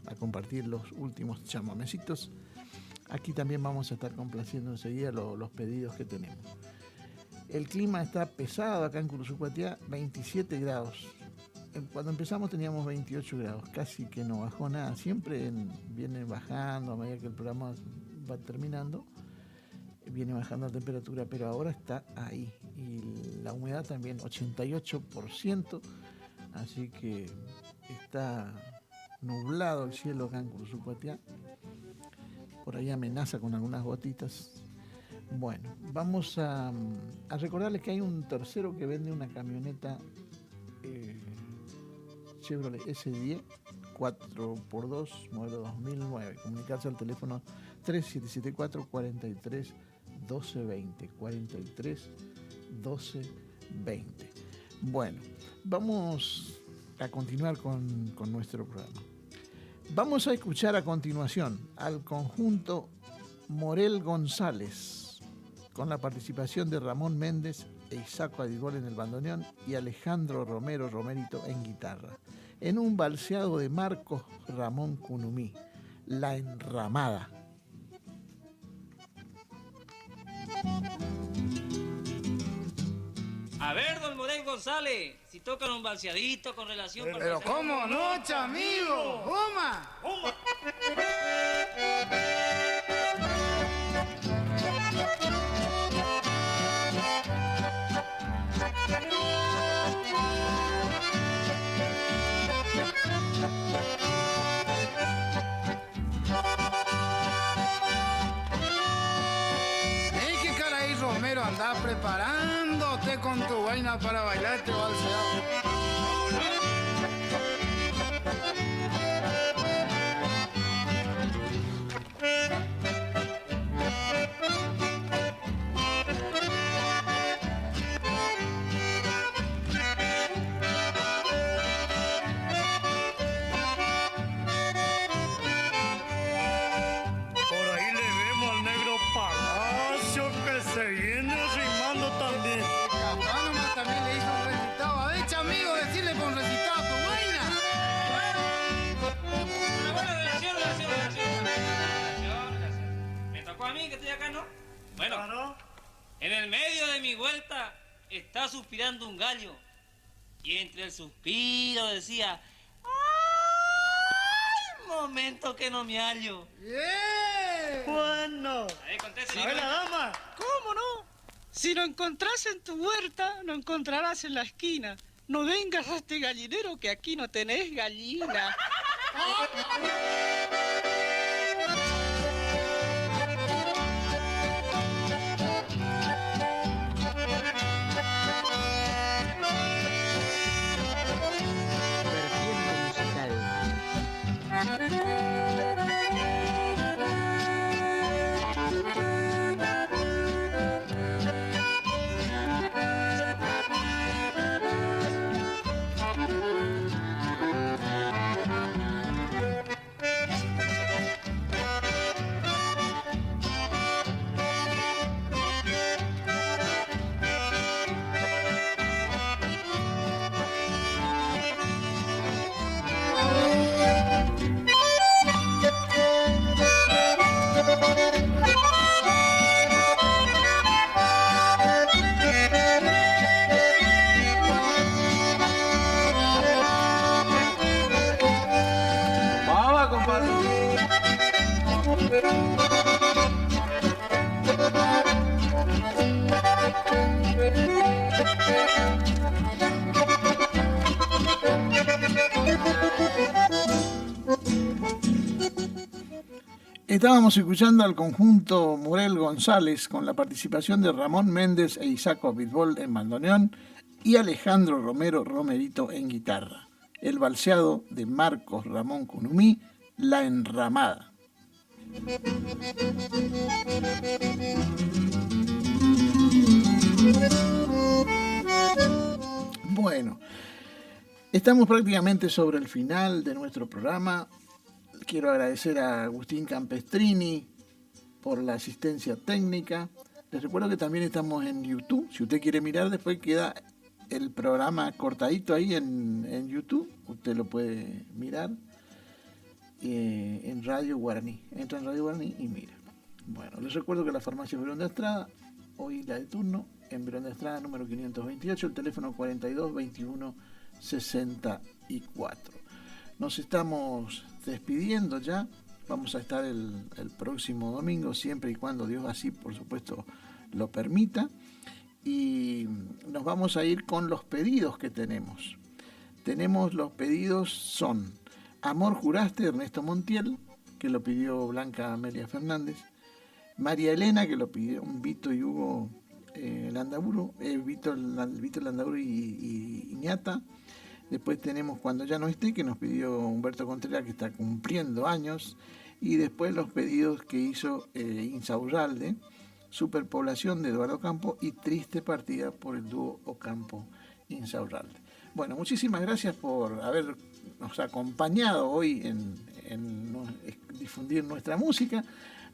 a compartir los últimos chamamecitos. Aquí también vamos a estar complaciendo enseguida los pedidos que tenemos. El clima está pesado acá en Cursucuatiá, 27 grados. Cuando empezamos teníamos 28 grados, casi que no bajó nada. Siempre viene bajando a medida que el programa va terminando. Viene bajando la temperatura, pero ahora está ahí. Y la humedad también, 88%. Así que está nublado el cielo acá en Cursucuatiá. Por ahí amenaza con algunas gotitas. Bueno, vamos a recordarles que hay un tercero que vende una camioneta Chevrolet S10 4x2 modelo 2009. Comunicarse al teléfono 3774 43 1220 43 1220. Bueno, vamos a continuar con nuestro programa. Vamos a escuchar a continuación al conjunto Morel González, con la participación de Ramón Méndez e Isaco Adigol en el bandoneón y Alejandro Romerito en guitarra, en un balseado de Marcos Ramón Cunumí, La Enramada. A ver, don Morel González, si tocan un balseadito con relación... Pero ¿cómo no, chamigo? ¡Uma! ¿Qué cara ahí, Romero? Andás preparándote con tu vaina para bailar este balseado. Se viene rimando también. Capaz nomás también le hizo un recitado. A ver, chamigo. estoy acá, ¿no? Bueno, en el medio de mi vuelta está suspirando un gallo. Y entre el suspiro decía... ¡Ay, momento que no me hallo! ¡Yeah! Bueno. A ver, contéstale. ¿Sabes la dama? ¿Cómo no? Si lo encontrás en tu huerta, lo encontrarás en la esquina. No vengas a este gallinero que aquí no tenés gallina. Estábamos escuchando al conjunto Murel González con la participación de Ramón Méndez e Isaco Bitbol en bandoneón y Alejandro Romero Romerito en guitarra. El balseado de Marcos Ramón Cunumí, La Enramada. Bueno, estamos prácticamente sobre el final de nuestro programa. Quiero agradecer a Agustín Campestrini por la asistencia técnica. Les recuerdo que también estamos en YouTube. Si usted quiere mirar, después queda el programa cortadito ahí en YouTube. Usted lo puede mirar en Radio Guaraní. Entra en Radio Guaraní y mira. Bueno, les recuerdo que la farmacia Verón de Estrada, hoy la de turno, en Verón de Estrada número 528, el teléfono 42 21 64. Nos estamos despidiendo ya. Vamos a estar el próximo domingo, siempre y cuando Dios así, por supuesto, lo permita. Y nos vamos a ir con los pedidos que tenemos. Los pedidos son Amor Juraste, Ernesto Montiel, que lo pidió Blanca Amelia Fernández. María Elena, que lo pidió Vito y Hugo Landaburu, Vito Landaburu y Iñata. Después tenemos Cuando ya no esté, que nos pidió Humberto Contreras, que está cumpliendo años. Y después los pedidos que hizo Insaurralde, Superpoblación de Eduardo Campo y Triste Partida por el dúo Ocampo-Insaurralde. Bueno, muchísimas gracias por habernos acompañado hoy en difundir nuestra música.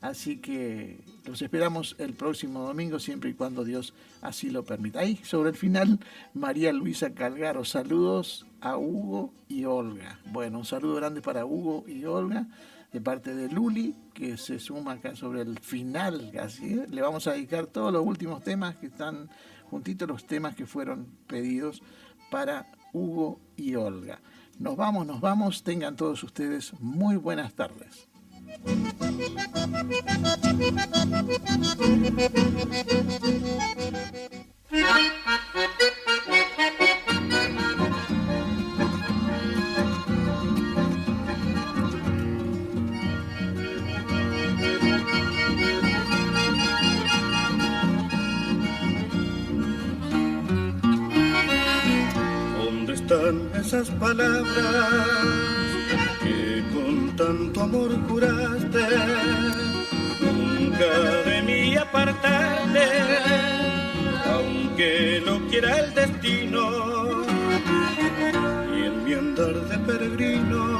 Así que los esperamos el próximo domingo, siempre y cuando Dios así lo permita. Ahí, sobre el final, María Luisa Calgaro. Saludos a Hugo y Olga. Bueno, un saludo grande para Hugo y Olga, de parte de Luli, que se suma acá sobre el final casi. Le vamos a dedicar todos los últimos temas que están juntitos, los temas que fueron pedidos para Hugo y Olga. Nos vamos. Tengan todos ustedes muy buenas tardes. ¿Dónde están esas palabras que con tanto amor juraste nunca de mí apartarte, aunque lo quiera el destino? Y en mi andar de peregrino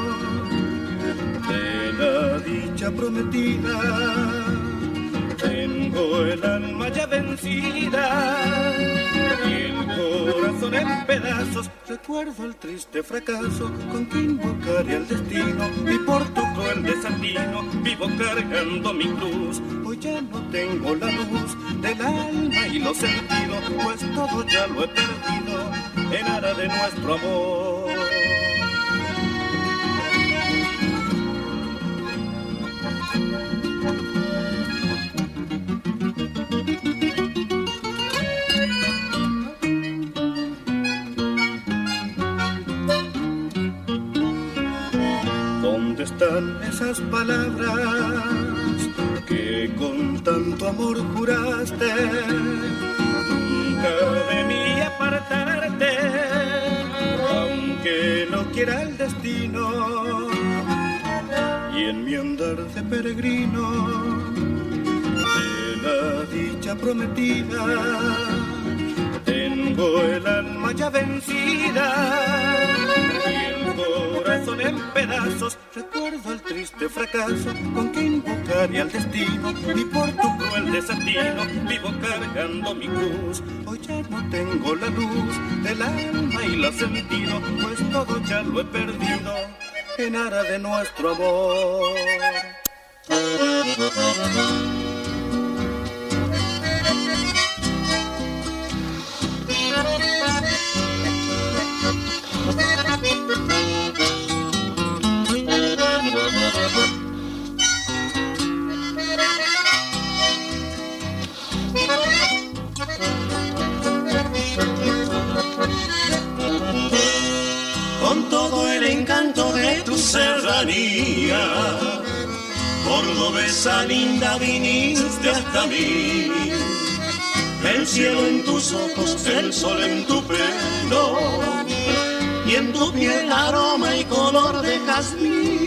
de la dicha prometida tengo el alma ya vencida y el corazón en pedazos. Recuerdo el triste fracaso con que invocaré al destino y por tu cruel desatino vivo cargando mi cruz. Hoy ya no tengo la luz del alma y los sentidos, pues todo ya lo he perdido en aras de nuestro amor. ¿Dónde están esas palabras que con tanto amor juraste? Nunca de mí apartarte, aunque no quiera el destino. Y en mi andar de peregrino, de la dicha prometida, tengo el alma ya vencida y el corazón en pedazos. Recuerdo el triste fracaso con que invocaré al destino y por tu cruel desatino vivo cargando mi cruz. Hoy ya no tengo la luz del alma y la sentido, pues todo ya lo he perdido en aras de nuestro amor. Con todo el encanto de tu serranía, cordobesa linda, viniste hasta mí. El cielo en tus ojos, el sol en tu pelo, y en tu piel aroma y color de jazmín.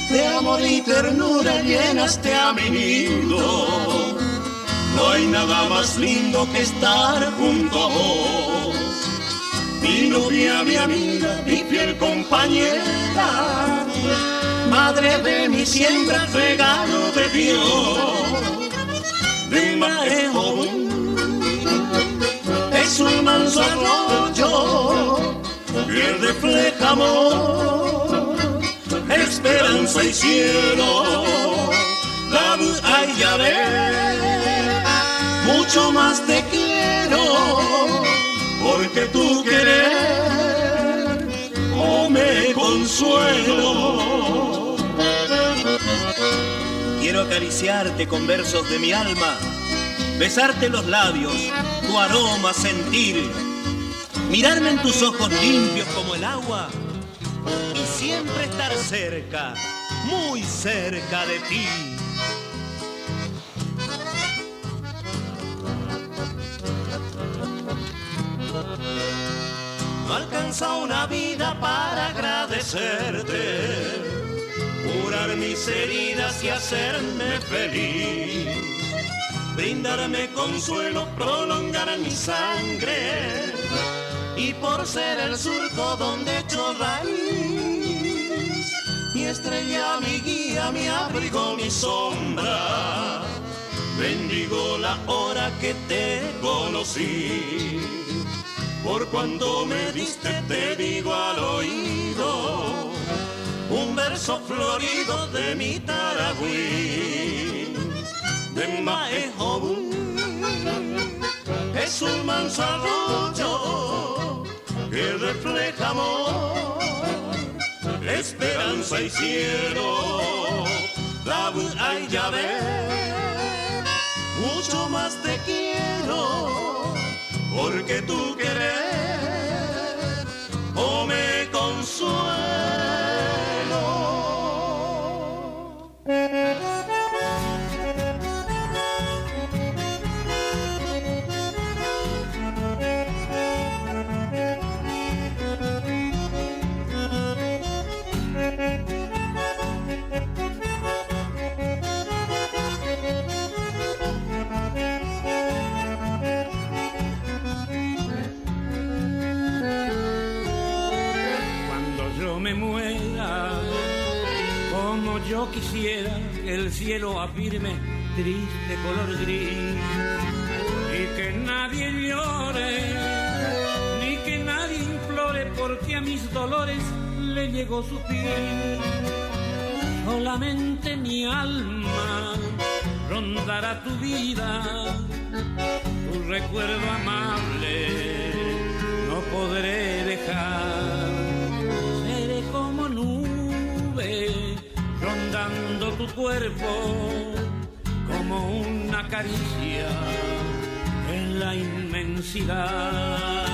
De amor y ternura llenaste a mi nido. No hay nada más lindo que estar junto a vos. Mi novia, mi amiga, mi fiel compañera, madre de mi siembra, regalo de Dios. De Maejo es un manso arroyo que refleja amor, esperanza y cielo. La luz hay ya ver, mucho más te quiero, porque tú querer o me consuelo. Quiero acariciarte con versos de mi alma, besarte los labios, tu aroma sentir, mirarme en tus ojos limpios como el agua y siempre estar cerca, muy cerca de ti. No alcanza una vida para agradecerte, curar mis heridas y hacerme feliz, brindarme consuelo, prolongar mi sangre, y por ser el surco donde echo raíz, mi estrella, mi guía, mi abrigo, mi sombra, bendigo la hora que te conocí. Por cuanto me diste te digo al oído un verso florido de mi Taragüí. De Maejo es un manso arroyo que refleja amor, esperanza y cielo. La hay ya ver, mucho más te quiero, porque tú querés o me consuelo. Me muera, como yo quisiera que el cielo afirme triste color gris, y que nadie llore, ni que nadie a mis dolores le llegó su fin. Solamente mi alma rondará tu vida, tu recuerdo amable no podré dejar. Seré como nube rondando tu cuerpo, como una caricia en la inmensidad.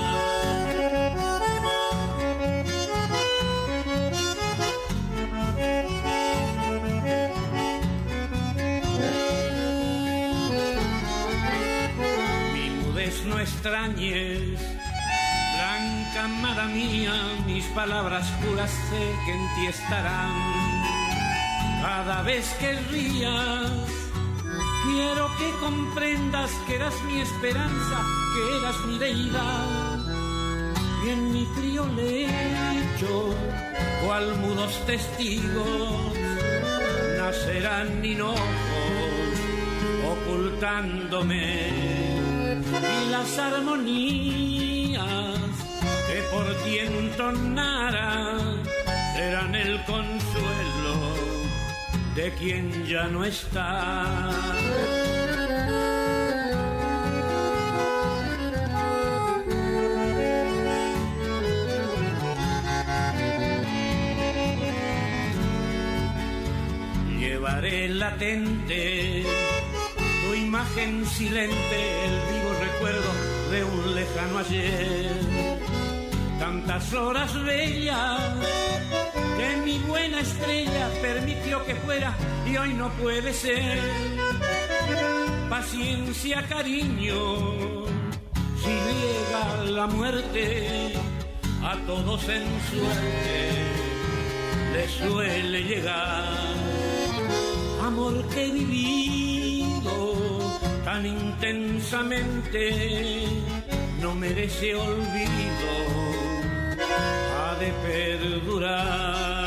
Mi mudez no extrañes, blanca amada mía, mis palabras puras sé que en ti estarán. Cada vez que rías, quiero que comprendas que eras mi esperanza, que eras mi deidad. Y en mi frío lecho, cual mudos testigos, nacerán hinojos ocultándome. Y las armonías que por ti entonara serán el consuelo de quien ya no está. Llevaré latente tu imagen silente, el vivo recuerdo de un lejano ayer. Tantas horas bellas que mi buena estrella permitió que fuera y hoy no puede ser. Paciencia, cariño, si llega la muerte, a todos en suerte les suele llegar. Amor que he vivido tan intensamente no merece olvido, ha de perdurar.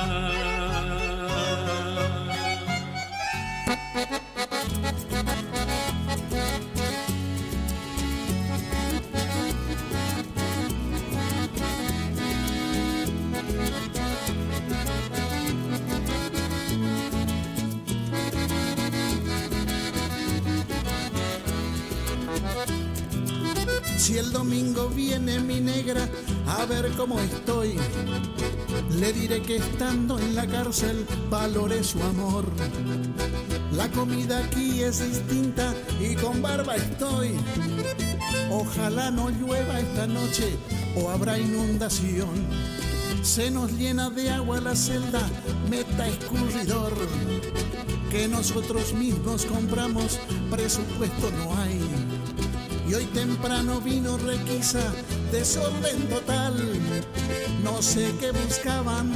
Si el domingo viene mi negra a ver cómo estoy, le diré que estando en la cárcel valoré su amor. La comida aquí es distinta y con barba estoy. Ojalá no llueva esta noche o habrá inundación. Se nos llena de agua la celda, meta escurridor. Que nosotros mismos compramos, presupuesto no hay. Y hoy temprano vino requisa, desorden total. No sé qué buscaban,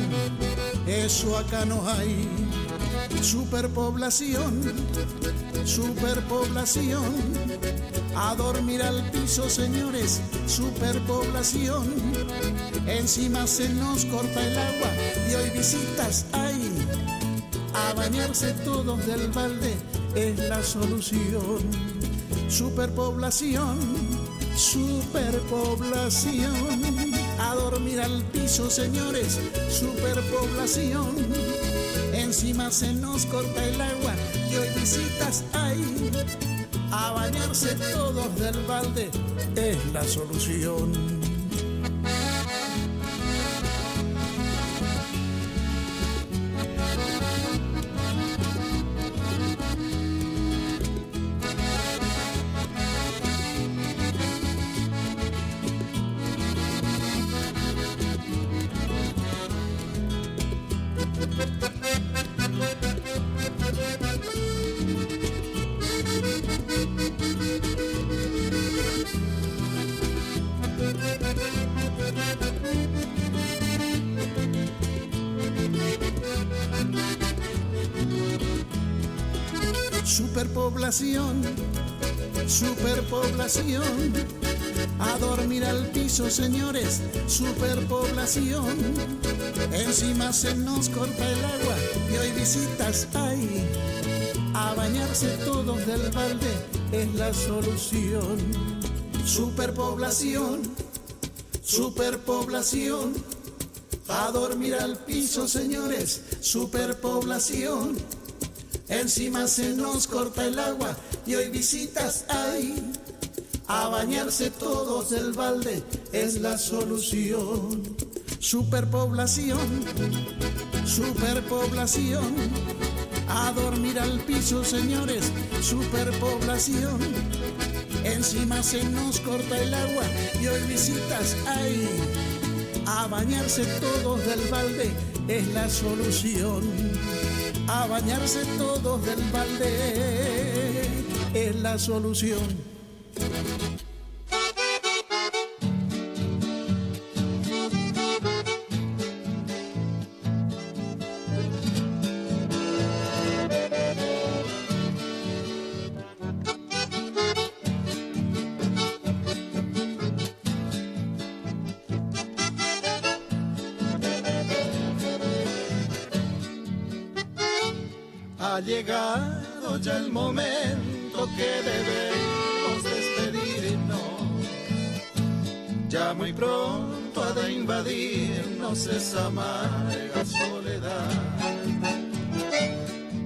eso acá no hay. Superpoblación, superpoblación. A dormir al piso, señores, superpoblación. Encima se nos corta el agua y hoy visitas hay. A bañarse todos del balde es la solución. Superpoblación, superpoblación. A dormir al piso, señores, superpoblación. Encima se nos corta el agua y hoy visitas hay. A bañarse todos del balde es la solución. Superpoblación, superpoblación. A dormir al piso, señores, superpoblación. Encima se nos corta el agua y hoy visitas hay. A bañarse todos del balde es la solución. Superpoblación, superpoblación. A dormir al piso, señores, superpoblación. Encima se nos corta el agua y hoy visitas hay. A bañarse todos del balde es la solución. Superpoblación, superpoblación. A dormir al piso, señores, superpoblación. Encima se nos corta el agua y hoy visitas hay. A bañarse todos del balde es la solución. A bañarse todos del balde es la solución. Ha llegado ya el momento que debemos despedirnos. Ya muy pronto ha de invadirnos esa amarga soledad.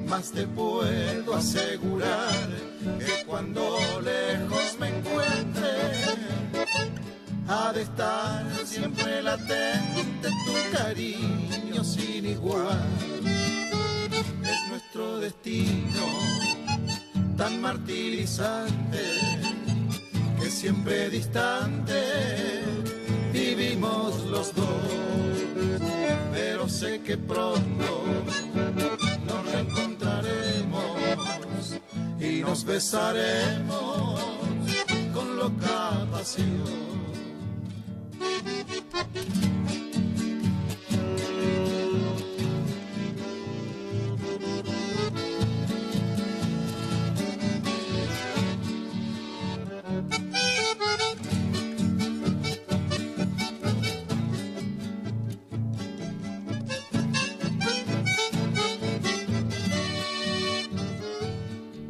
Mas te puedo asegurar que cuando lejos me encuentre, ha de estar siempre latente tu cariño sin igual. Es nuestro destino tan martirizante que siempre distante vivimos los dos. Pero sé que pronto nos reencontraremos y nos besaremos con loca pasión.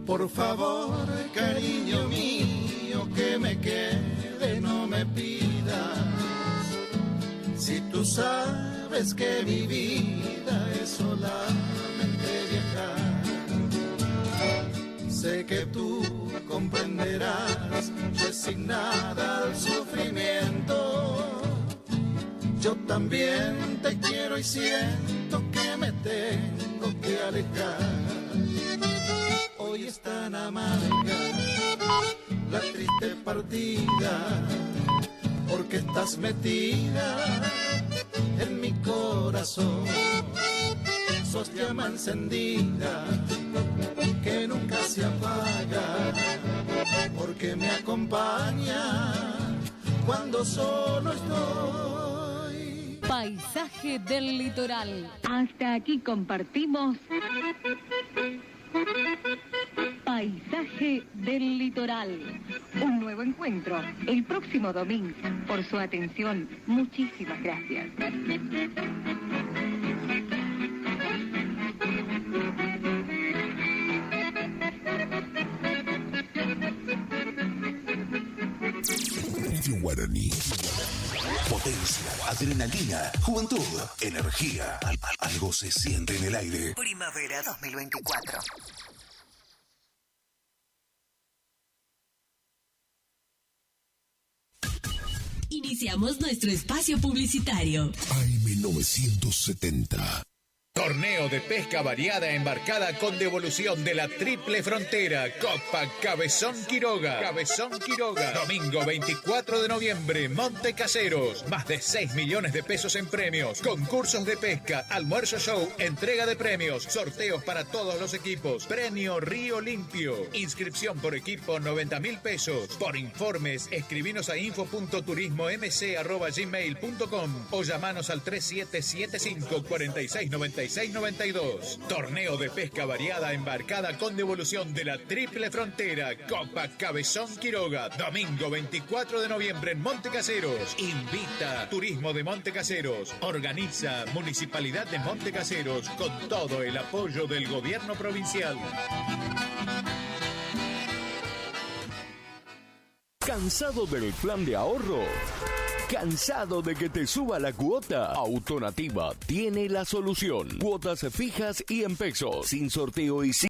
Por favor, cariño mío, que me quede, no me pidas. Si tú sabes que mi vida es solamente viajar, sé que tú comprenderás, resignada al sufrimiento. Yo también te quiero y siento que me tengo que alejar. Hoy es tan amarga la triste partida, porque estás metida en mi corazón. Sos llama encendida que nunca se apaga, porque me acompaña cuando solo estoy. Paisaje del litoral. Hasta aquí compartimos Paisaje del litoral. Un nuevo encuentro el próximo domingo. Por su atención, muchísimas gracias. Radio Guaraní. Potencia, adrenalina, juventud, energía. Algo se siente en el aire. Primavera 2024. Iniciamos nuestro espacio publicitario. AM970. Torneo de pesca variada embarcada con devolución de la Triple Frontera. Copa Cabezón Quiroga. Cabezón Quiroga. Domingo 24 de noviembre, Monte Caseros. Más de 6 millones de pesos en premios. Concursos de pesca, almuerzo show, entrega de premios, sorteos para todos los equipos. Premio Río Limpio. Inscripción por equipo 90.000 pesos. Por informes, escribinos a info.turismomc@gmail.com o llamanos al 3775 4696 692. Torneo de pesca variada embarcada con devolución de la Triple Frontera. Copa Cabezón Quiroga. Domingo 24 de noviembre en Monte Caseros. Invita Turismo de Monte Caseros. Organiza Municipalidad de Monte Caseros con todo el apoyo del gobierno provincial. ¿Cansado del plan de ahorro? ¿Cansado de que te suba la cuota? Autonativa tiene la solución. Cuotas fijas y en pesos, sin sorteo y sin